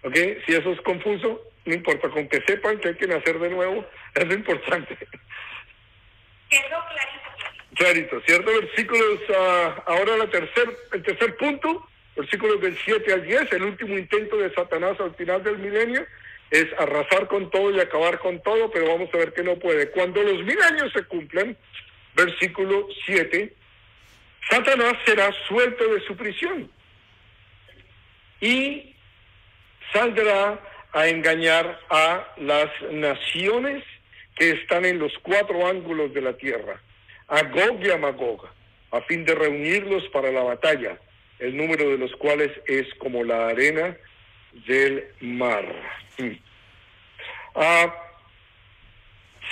¿Ok? Si eso es confuso, no importa, con que sepan que hay que nacer de nuevo, es lo importante. Quedó clarito. Clarito, ¿cierto? Versículos, ahora el tercer punto, versículos del 7 al 10, el último intento de Satanás al final del milenio es arrasar con todo y acabar con todo, pero vamos a ver que no puede. Cuando los 1000 años se cumplen, versículo 7, Satanás será suelto de su prisión y saldrá a engañar a las naciones que están en los 4 ángulos de la tierra, a Gog y a Magog, a fin de reunirlos para la batalla, el número de los cuales es como la arena del mar.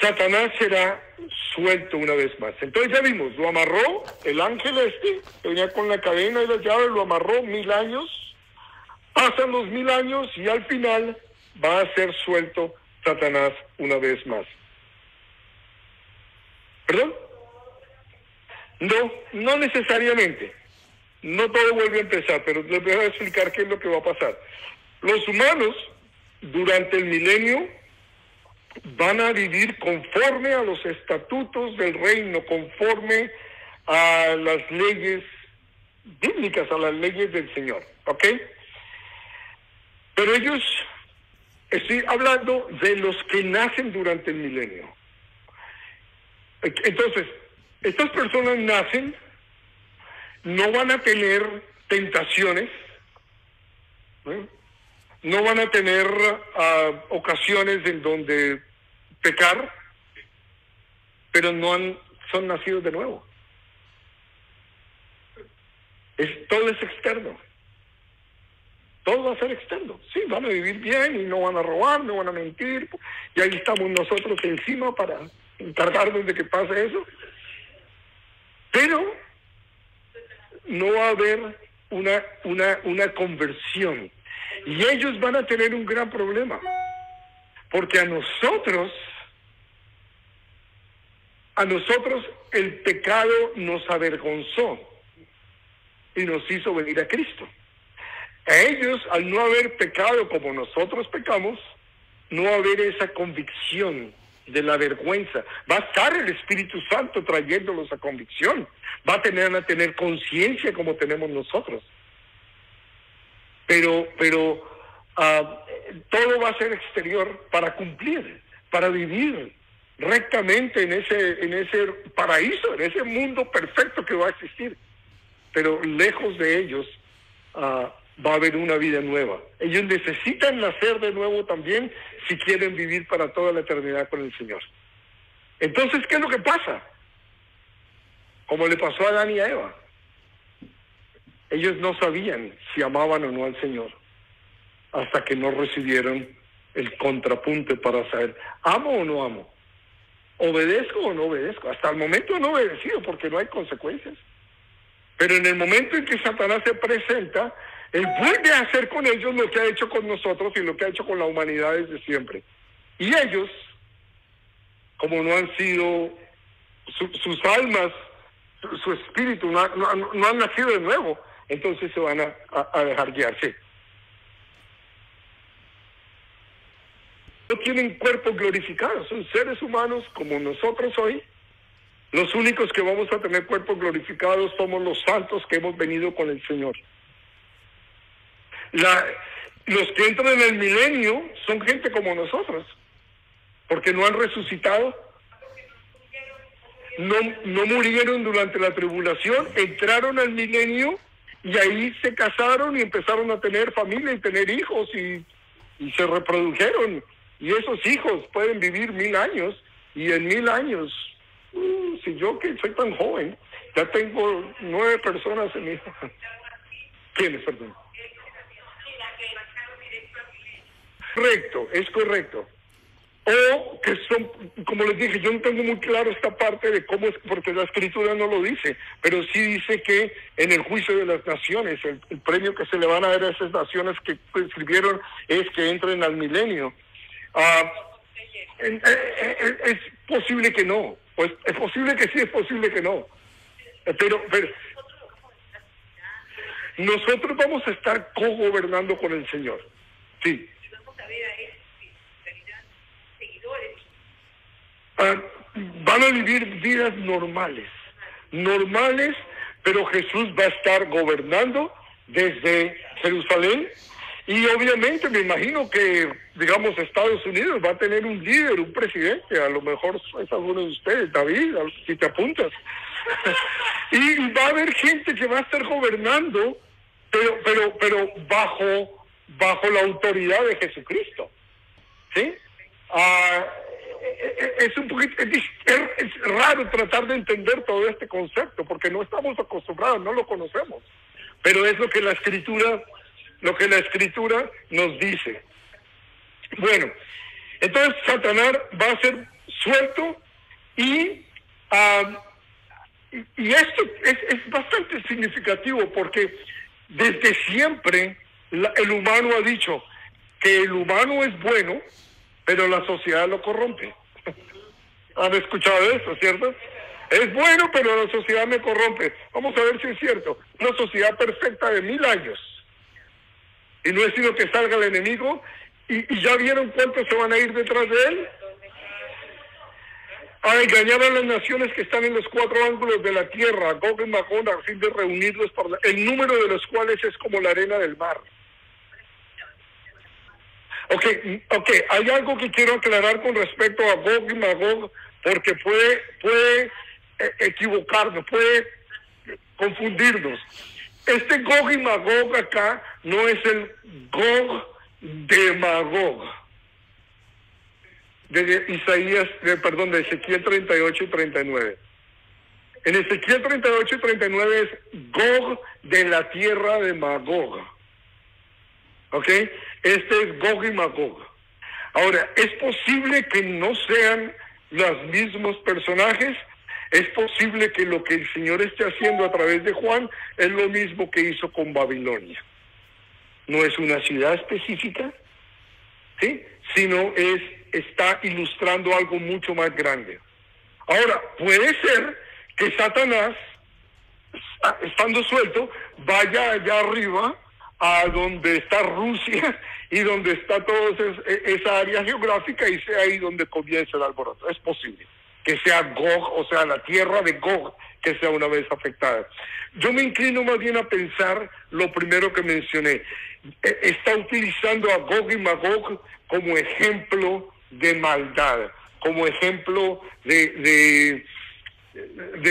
Satanás será suelto una vez más. Entonces ya vimos, lo amarró el ángel que venía con la cadena y las llaves, lo amarró 1000 años, pasan los 1000 años y al final va a ser suelto Satanás una vez más. ¿Perdón? No necesariamente. No todo vuelve a empezar, pero les voy a explicar qué es lo que va a pasar. Los humanos, durante el milenio, van a vivir conforme a los estatutos del reino, conforme a las leyes bíblicas, a las leyes del Señor, ¿ok? Pero ellos, estoy hablando de los que nacen durante el milenio. Entonces, estas personas nacen, no van a tener tentaciones, no van a tener ocasiones en donde pecar, pero son nacidos de nuevo. Todo es externo. Todo va a ser externo. Sí, van a vivir bien y no van a robar, no van a mentir. Y ahí estamos nosotros encima para encargarnos de que pase eso. Pero no va a haber una conversión. Y ellos van a tener un gran problema. Porque a nosotros el pecado nos avergonzó y nos hizo venir a Cristo. A ellos, al no haber pecado como nosotros pecamos, no va a haber esa convicción de la vergüenza. Va a estar el Espíritu Santo trayéndolos a convicción. Va a tener conciencia como tenemos nosotros. Pero todo va a ser exterior para cumplir, para vivir rectamente en ese paraíso, en ese mundo perfecto que va a existir. Pero lejos de ellos va a haber una vida nueva. Ellos necesitan nacer de nuevo también si quieren vivir para toda la eternidad con el Señor. Entonces, ¿qué es lo que pasa? Como le pasó a Adán y a Eva. Ellos no sabían si amaban o no al Señor hasta que no recibieron el contrapunto para saber, ¿amo o no amo? ¿Obedezco o no obedezco? Hasta el momento no he obedecido porque no hay consecuencias. Pero en el momento en que Satanás se presenta, él vuelve a hacer con ellos lo que ha hecho con nosotros y lo que ha hecho con la humanidad desde siempre. Y ellos, como no han sido, sus almas, su espíritu, no han nacido de nuevo, entonces se van a dejar guiarse. No tienen cuerpos glorificados, son seres humanos como nosotros hoy. Los únicos que vamos a tener cuerpos glorificados somos los santos que hemos venido con el Señor. Los que entran en el milenio son gente como nosotros, porque no han resucitado, no murieron durante la tribulación, entraron al milenio y ahí se casaron y empezaron a tener familia y tener hijos y se reprodujeron. Y esos hijos pueden vivir 1000 años, y en 1000 años, si yo que soy tan joven, ya tengo 9 personas en mi... ¿Quiénes, perdón? Correcto, es correcto. O que son, como les dije, yo no tengo muy claro esta parte de cómo es, porque la Escritura no lo dice, pero sí dice que en el juicio de las naciones, el premio que se le van a dar a esas naciones que escribieron es que entren al milenio. Es posible que no, pues es posible que sí, es posible que no, pero nosotros vamos a estar co-gobernando con el Señor, sí. Van a vivir vidas normales, pero Jesús va a estar gobernando desde Jerusalén. Y obviamente me imagino que, digamos, Estados Unidos va a tener un líder, un presidente, a lo mejor es alguno de ustedes, David, si te apuntas. Y va a haber gente que va a estar gobernando, pero bajo la autoridad de Jesucristo. ¿Sí? Es un poquito, es raro tratar de entender todo este concepto, porque no estamos acostumbrados, no lo conocemos. Pero es lo que la Escritura nos dice. Bueno, entonces Satanás va a ser suelto y esto es bastante significativo porque desde siempre el humano ha dicho que el humano es bueno, pero la sociedad lo corrompe. ¿Han escuchado eso, cierto? Es bueno, pero la sociedad me corrompe. Vamos a ver si es cierto. Una sociedad perfecta de 1000 años. Y no es sino que salga el enemigo y ya vieron cuántos se van a ir detrás de él. A engañar a las naciones que están en los 4 ángulos de la tierra, Gog y Magog, a fin de reunirlos, el número de los cuales es como la arena del mar. Ok, hay algo que quiero aclarar con respecto a Gog y Magog, porque puede equivocarnos, puede confundirnos. Este Gog y Magog acá no es el Gog de Magog, de Ezequiel 38 y 39. En Ezequiel 38 y 39 es Gog de la tierra de Magog. ¿Ok? Este es Gog y Magog. Ahora, ¿es posible que no sean los mismos personajes? Es posible que lo que el Señor esté haciendo a través de Juan es lo mismo que hizo con Babilonia. No es una ciudad específica, ¿sí? Sino está ilustrando algo mucho más grande. Ahora, puede ser que Satanás, estando suelto, vaya allá arriba a donde está Rusia y donde está toda esa área geográfica y sea ahí donde comienza el alboroto. Es posible que sea Gog, o sea, la tierra de Gog, que sea una vez afectada. Yo me inclino más bien a pensar lo primero que mencioné. Está utilizando a Gog y Magog como ejemplo de maldad, como ejemplo de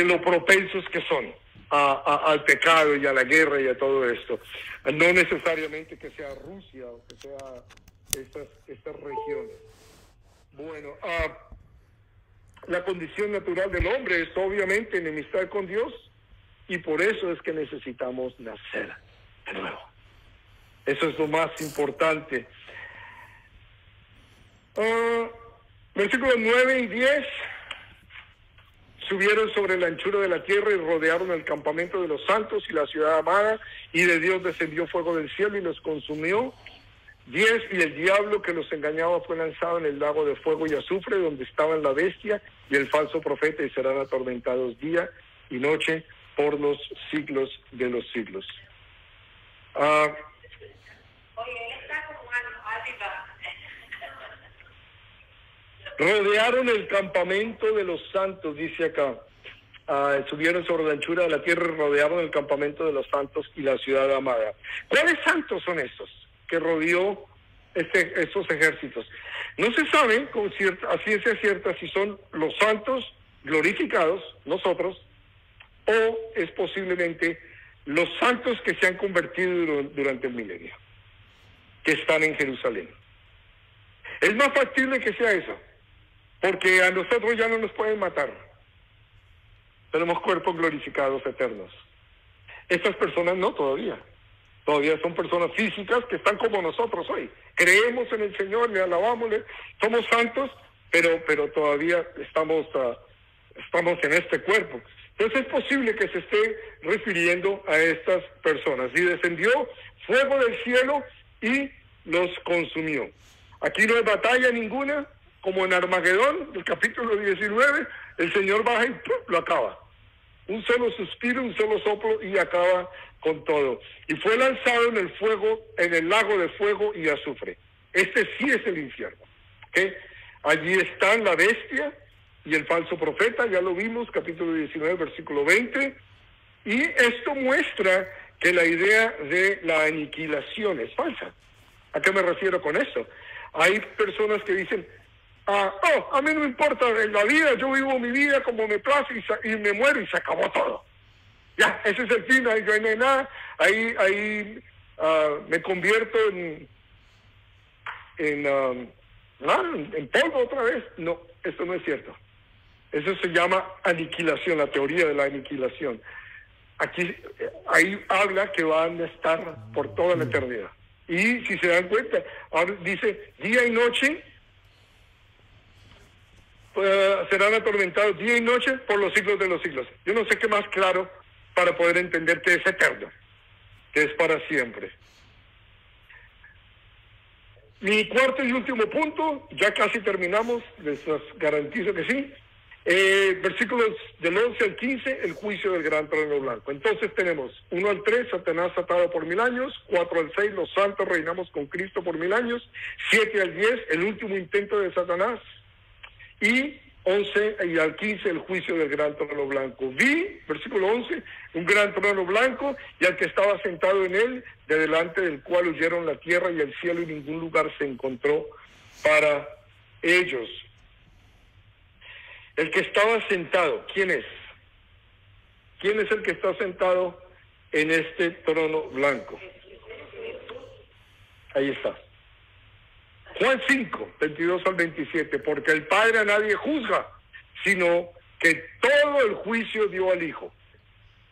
lo propensos que son al pecado y a la guerra y a todo esto. No necesariamente que sea Rusia o que sea estas regiones. Bueno, la condición natural del hombre es obviamente enemistad con Dios, y por eso es que necesitamos nacer de nuevo. Eso es lo más importante. Versículos 9 y 10. Subieron sobre la anchura de la tierra y rodearon el campamento de los santos y la ciudad amada, y de Dios descendió fuego del cielo y los consumió. 10. Y el diablo que los engañaba fue lanzado en el lago de fuego y azufre, donde estaban la bestia y el falso profeta, y serán atormentados día y noche por los siglos de los siglos. Oye, él está como arriba. Rodearon el campamento de los santos, dice acá. Subieron sobre la anchura de la tierra y rodearon el campamento de los santos y la ciudad amada. ¿Cuáles santos son estos que rodeó estos ejércitos? No se sabe a ciencia cierta si son los santos glorificados, nosotros, o es posiblemente los santos que se han convertido durante el milenio, que están en Jerusalén. Es más factible que sea eso, porque a nosotros ya no nos pueden matar. Tenemos cuerpos glorificados eternos. Estas personas no, todavía son personas físicas que están como nosotros hoy. Creemos en el Señor, le alabamos, somos santos, pero todavía estamos en este cuerpo. Entonces es posible que se esté refiriendo a estas personas. Y descendió fuego del cielo y los consumió. Aquí no hay batalla ninguna, como en Armagedón, el capítulo 19, el Señor baja y ¡pum!, lo acaba. Un solo suspiro, un solo soplo y acaba con todo. Y fue lanzado en el fuego, en el lago de fuego y azufre. Este sí es el infierno. ¿Okay? Allí están la bestia y el falso profeta, ya lo vimos, capítulo 19, versículo 20. Y esto muestra que la idea de la aniquilación es falsa. ¿A qué me refiero con esto? Hay personas que dicen, a mí no me importa en la vida, yo vivo mi vida como me place y me muero y se acabó todo. Ya, ese es el fin, ahí no hay nada, ahí me convierto en polvo otra vez. No, esto no es cierto. Eso se llama aniquilación, la teoría de la aniquilación. Ahí habla que van a estar por toda la eternidad. Y si se dan cuenta, dice día y noche, serán atormentados día y noche por los siglos de los siglos. Yo no sé qué más claro para poder entender que es eterno, que es para siempre. Mi cuarto y último punto, ya casi terminamos, les garantizo que sí. Versículos del 11 al 15, el juicio del gran trono blanco. Entonces tenemos 1 al 3, Satanás atado por 1000 años, 4 al 6, los santos reinamos con Cristo por 1000 años, 7 al 10, el último intento de Satanás, y 11 y al 15, el juicio del gran trono blanco. Vi, versículo 11, un gran trono blanco y al que estaba sentado en él, de delante del cual huyeron la tierra y el cielo, y ningún lugar se encontró para ellos. El que estaba sentado, ¿quién es? ¿Quién es el que está sentado en este trono blanco? Ahí está. Juan 5, 22 al 27, porque el Padre a nadie juzga, sino que todo el juicio dio al Hijo,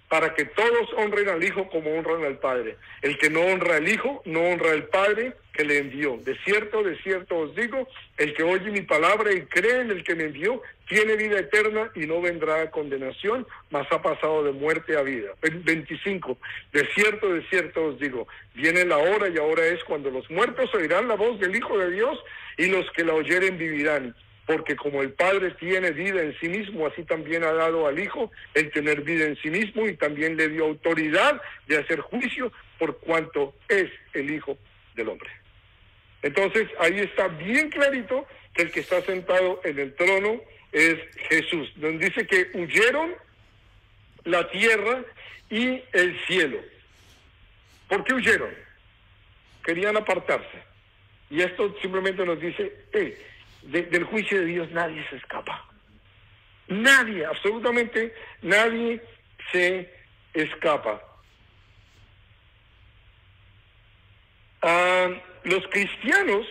para que todos honren al Hijo como honran al Padre. El que no honra al Hijo, no honra al Padre que le envió. De cierto os digo, el que oye mi palabra y cree en el que me envió, tiene vida eterna y no vendrá a condenación, mas ha pasado de muerte a vida. 25. De cierto os digo, viene la hora y ahora es cuando los muertos oirán la voz del Hijo de Dios y los que la oyeren vivirán. Porque como el Padre tiene vida en sí mismo, así también ha dado al Hijo el tener vida en sí mismo y también le dio autoridad de hacer juicio por cuanto es el Hijo del Hombre. Entonces ahí está bien clarito que el que está sentado en el trono es Jesús, donde dice que huyeron la tierra y el cielo. ¿Por qué huyeron? Querían apartarse. Y esto simplemente nos dice, del juicio de Dios nadie se escapa. Nadie, absolutamente nadie se escapa. Los cristianos,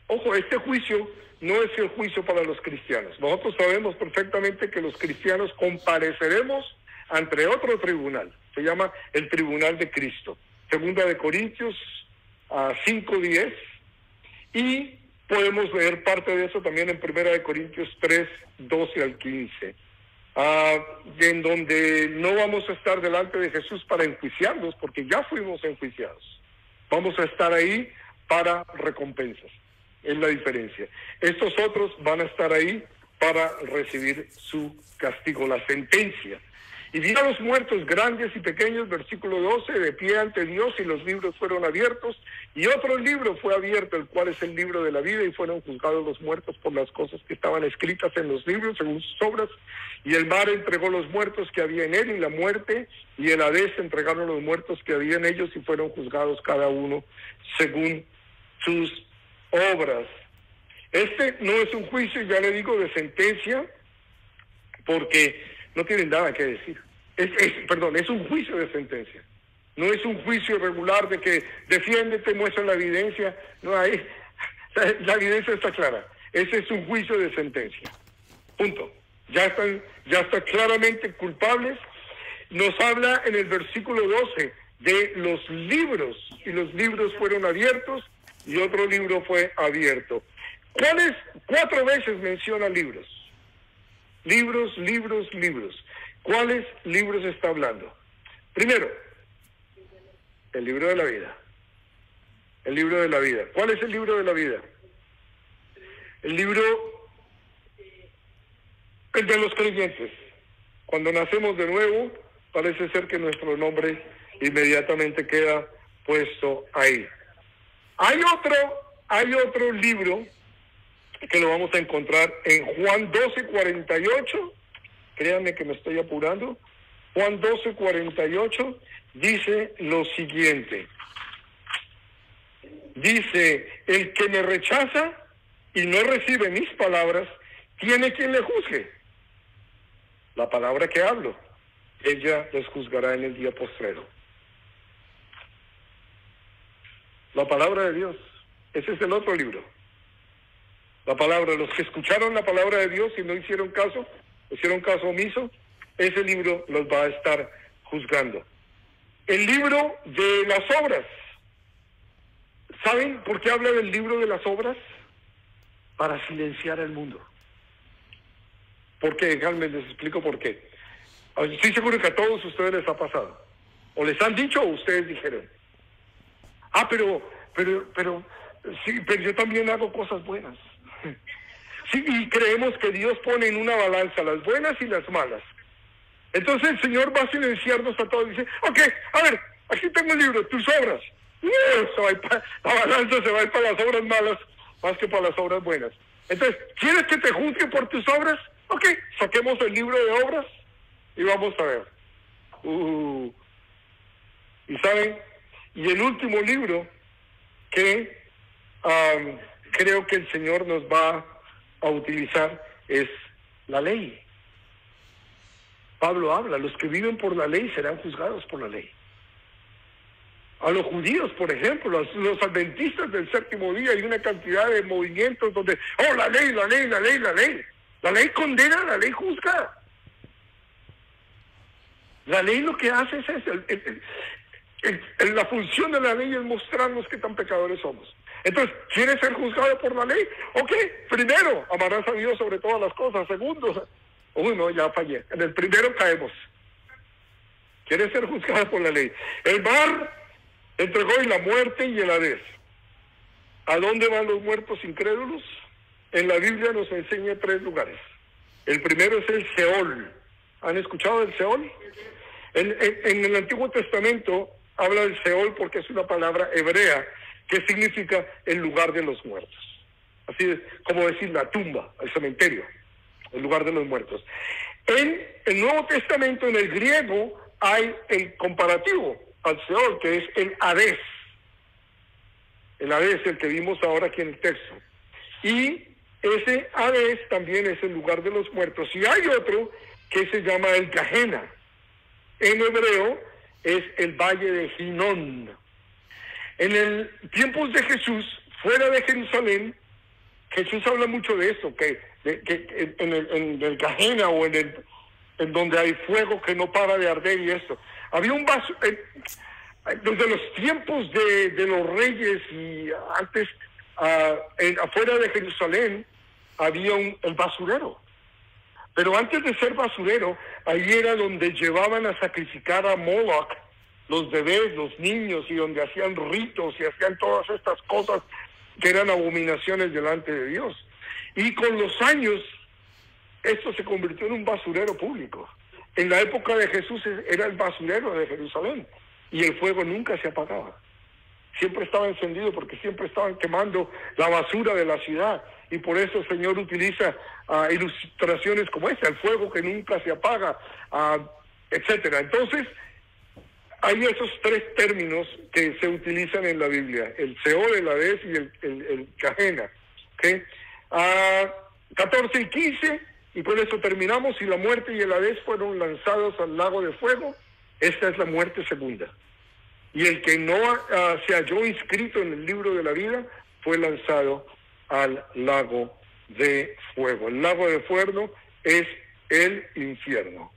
ojo, este juicio no es el juicio para los cristianos. Nosotros sabemos perfectamente que los cristianos compareceremos ante otro tribunal. Se llama el Tribunal de Cristo. 2 de Corintios 5:10. Y podemos leer parte de eso también en 1 de Corintios 3:12 al 15. En donde no vamos a estar delante de Jesús para enjuiciarnos, porque ya fuimos enjuiciados. Vamos a estar ahí para recompensas. Es la diferencia. Estos otros van a estar ahí para recibir su castigo, la sentencia. Y vi a los muertos grandes y pequeños, versículo 12, de pie ante Dios, y los libros fueron abiertos, y otro libro fue abierto, el cual es el libro de la vida, y fueron juzgados los muertos por las cosas que estaban escritas en los libros, según sus obras, y el mar entregó los muertos que había en él, y la muerte y el Hades entregaron los muertos que había en ellos, y fueron juzgados cada uno según sus obras. Este no es un juicio, ya le digo, de sentencia, porque no tienen nada que decir. Es un juicio de sentencia. No es un juicio regular de que defiéndete, muestra la evidencia. No hay. La evidencia está clara. Ese es un juicio de sentencia. Punto. Ya están claramente culpables. Nos habla en el versículo 12 de los libros, y los libros fueron abiertos y otro libro fue abierto. 4 veces menciona libros. Libros. ¿Cuáles libros está hablando? Primero, el libro de la vida. El libro de la vida. ¿Cuál es el libro de la vida? El libro de los creyentes. Cuando nacemos de nuevo, parece ser que nuestro nombre inmediatamente queda puesto ahí. Hay otro libro que lo vamos a encontrar en Juan 12:48. Créanme que me estoy apurando. Juan 12:48 dice lo siguiente. Dice, el que me rechaza y no recibe mis palabras, tiene quien le juzgue. La palabra que hablo, ella les juzgará en el día postrero. La palabra de Dios. Ese es el otro libro. La palabra, los que escucharon la palabra de Dios y no hicieron caso omiso, ese libro los va a estar juzgando. El libro de las obras. ¿Saben por qué habla del libro de las obras? Para silenciar al mundo. ¿Por qué? Déjenme les explico por qué. Estoy seguro que a todos ustedes les ha pasado. O les han dicho o ustedes dijeron. Sí, pero yo también hago cosas buenas. Sí, y creemos que Dios pone en una balanza las buenas y las malas. Entonces el Señor va a silenciarnos a todos y dice, ok, a ver, aquí tengo el libro, tus obras. La balanza se va a ir para las obras malas más que para las obras buenas. Entonces, ¿quieres que te juzgue por tus obras? Ok, saquemos el libro de obras y vamos a ver. Y saben, y el último libro que creo que el Señor nos va a utilizar es la ley. Pablo habla, los que viven por la ley serán juzgados por la ley. A los judíos, por ejemplo, los adventistas del séptimo día, hay una cantidad de movimientos donde, la ley. La ley condena, la ley juzga. La ley lo que hace es eso. La función de la ley es mostrarnos qué tan pecadores somos. Entonces, ¿quieres ser juzgado por la ley? Ok, primero, amarás a Dios sobre todas las cosas. Segundo, no, ya fallé. En el primero caemos. ¿Quieres ser juzgado por la ley? El mar entregó y la muerte y el Hades. ¿A dónde van los muertos incrédulos? En la Biblia nos enseña 3 lugares. El primero es el Seol. ¿Han escuchado del Seol? En el Antiguo Testamento habla del Seol porque es una palabra hebrea que significa el lugar de los muertos. Así es como decir la tumba, el cementerio, el lugar de los muertos. En el Nuevo Testamento, en el griego, hay el comparativo al Seol, que es el Hades. El Hades, el que vimos ahora aquí en el texto. Y ese Hades también es el lugar de los muertos. Y hay otro que se llama el Gehenna. En hebreo es el Valle de Hinón. En el tiempos de Jesús, fuera de Jerusalén, Jesús habla mucho de esto, que en el Gehenna o en donde hay fuego que no para de arder y esto. Había un vaso, desde los tiempos de los reyes y antes, afuera de Jerusalén, había el basurero. Pero antes de ser basurero, ahí era donde llevaban a sacrificar a Moloch los bebés, los niños, y donde hacían ritos y hacían todas estas cosas que eran abominaciones delante de Dios. Y con los años, esto se convirtió en un basurero público. En la época de Jesús era el basurero de Jerusalén, y el fuego nunca se apagaba. Siempre estaba encendido porque siempre estaban quemando la basura de la ciudad. Y por eso el Señor utiliza ilustraciones como esta, el fuego que nunca se apaga, etcétera. Entonces, hay esos 3 términos que se utilizan en la Biblia: el Seol, el Hades y el Gehenna. ¿Okay? 14 y 15, y con eso terminamos. Y la muerte y el Hades fueron lanzados al lago de fuego. Esta es la muerte segunda. Y el que no se halló inscrito en el libro de la vida fue lanzado al lago de fuego. El lago de fuego es el infierno.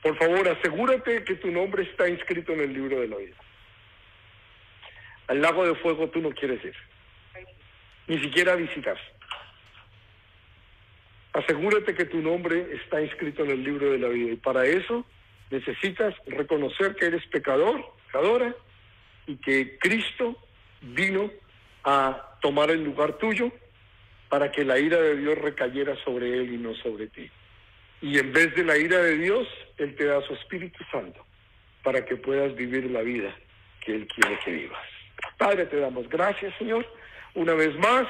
Por favor, asegúrate que tu nombre está inscrito en el libro de la vida. Al lago de fuego tú no quieres ir, ni siquiera visitar. Asegúrate que tu nombre está inscrito en el libro de la vida. Y para eso necesitas reconocer que eres pecador, pecadora, y que Cristo vino a tomar el lugar tuyo para que la ira de Dios recayera sobre él y no sobre ti. Y en vez de la ira de Dios, Él te da su Espíritu Santo para que puedas vivir la vida que Él quiere que vivas. Padre, te damos gracias, Señor. Una vez más,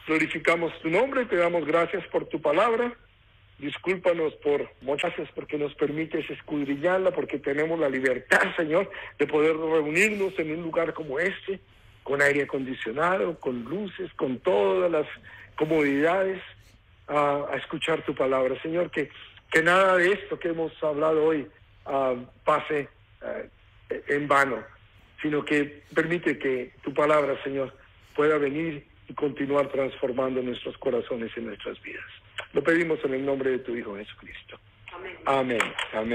glorificamos tu nombre, te damos gracias por tu palabra. Discúlpanos por muchas veces porque nos permites escudriñarla, porque tenemos la libertad, Señor, de poder reunirnos en un lugar como este, con aire acondicionado, con luces, con todas las comodidades, a escuchar tu palabra. Señor, que nada de esto que hemos hablado hoy pase en vano, sino que permite que tu palabra, Señor, pueda venir y continuar transformando nuestros corazones y nuestras vidas. Lo pedimos en el nombre de tu Hijo Jesucristo. Amén. Amén. Amén.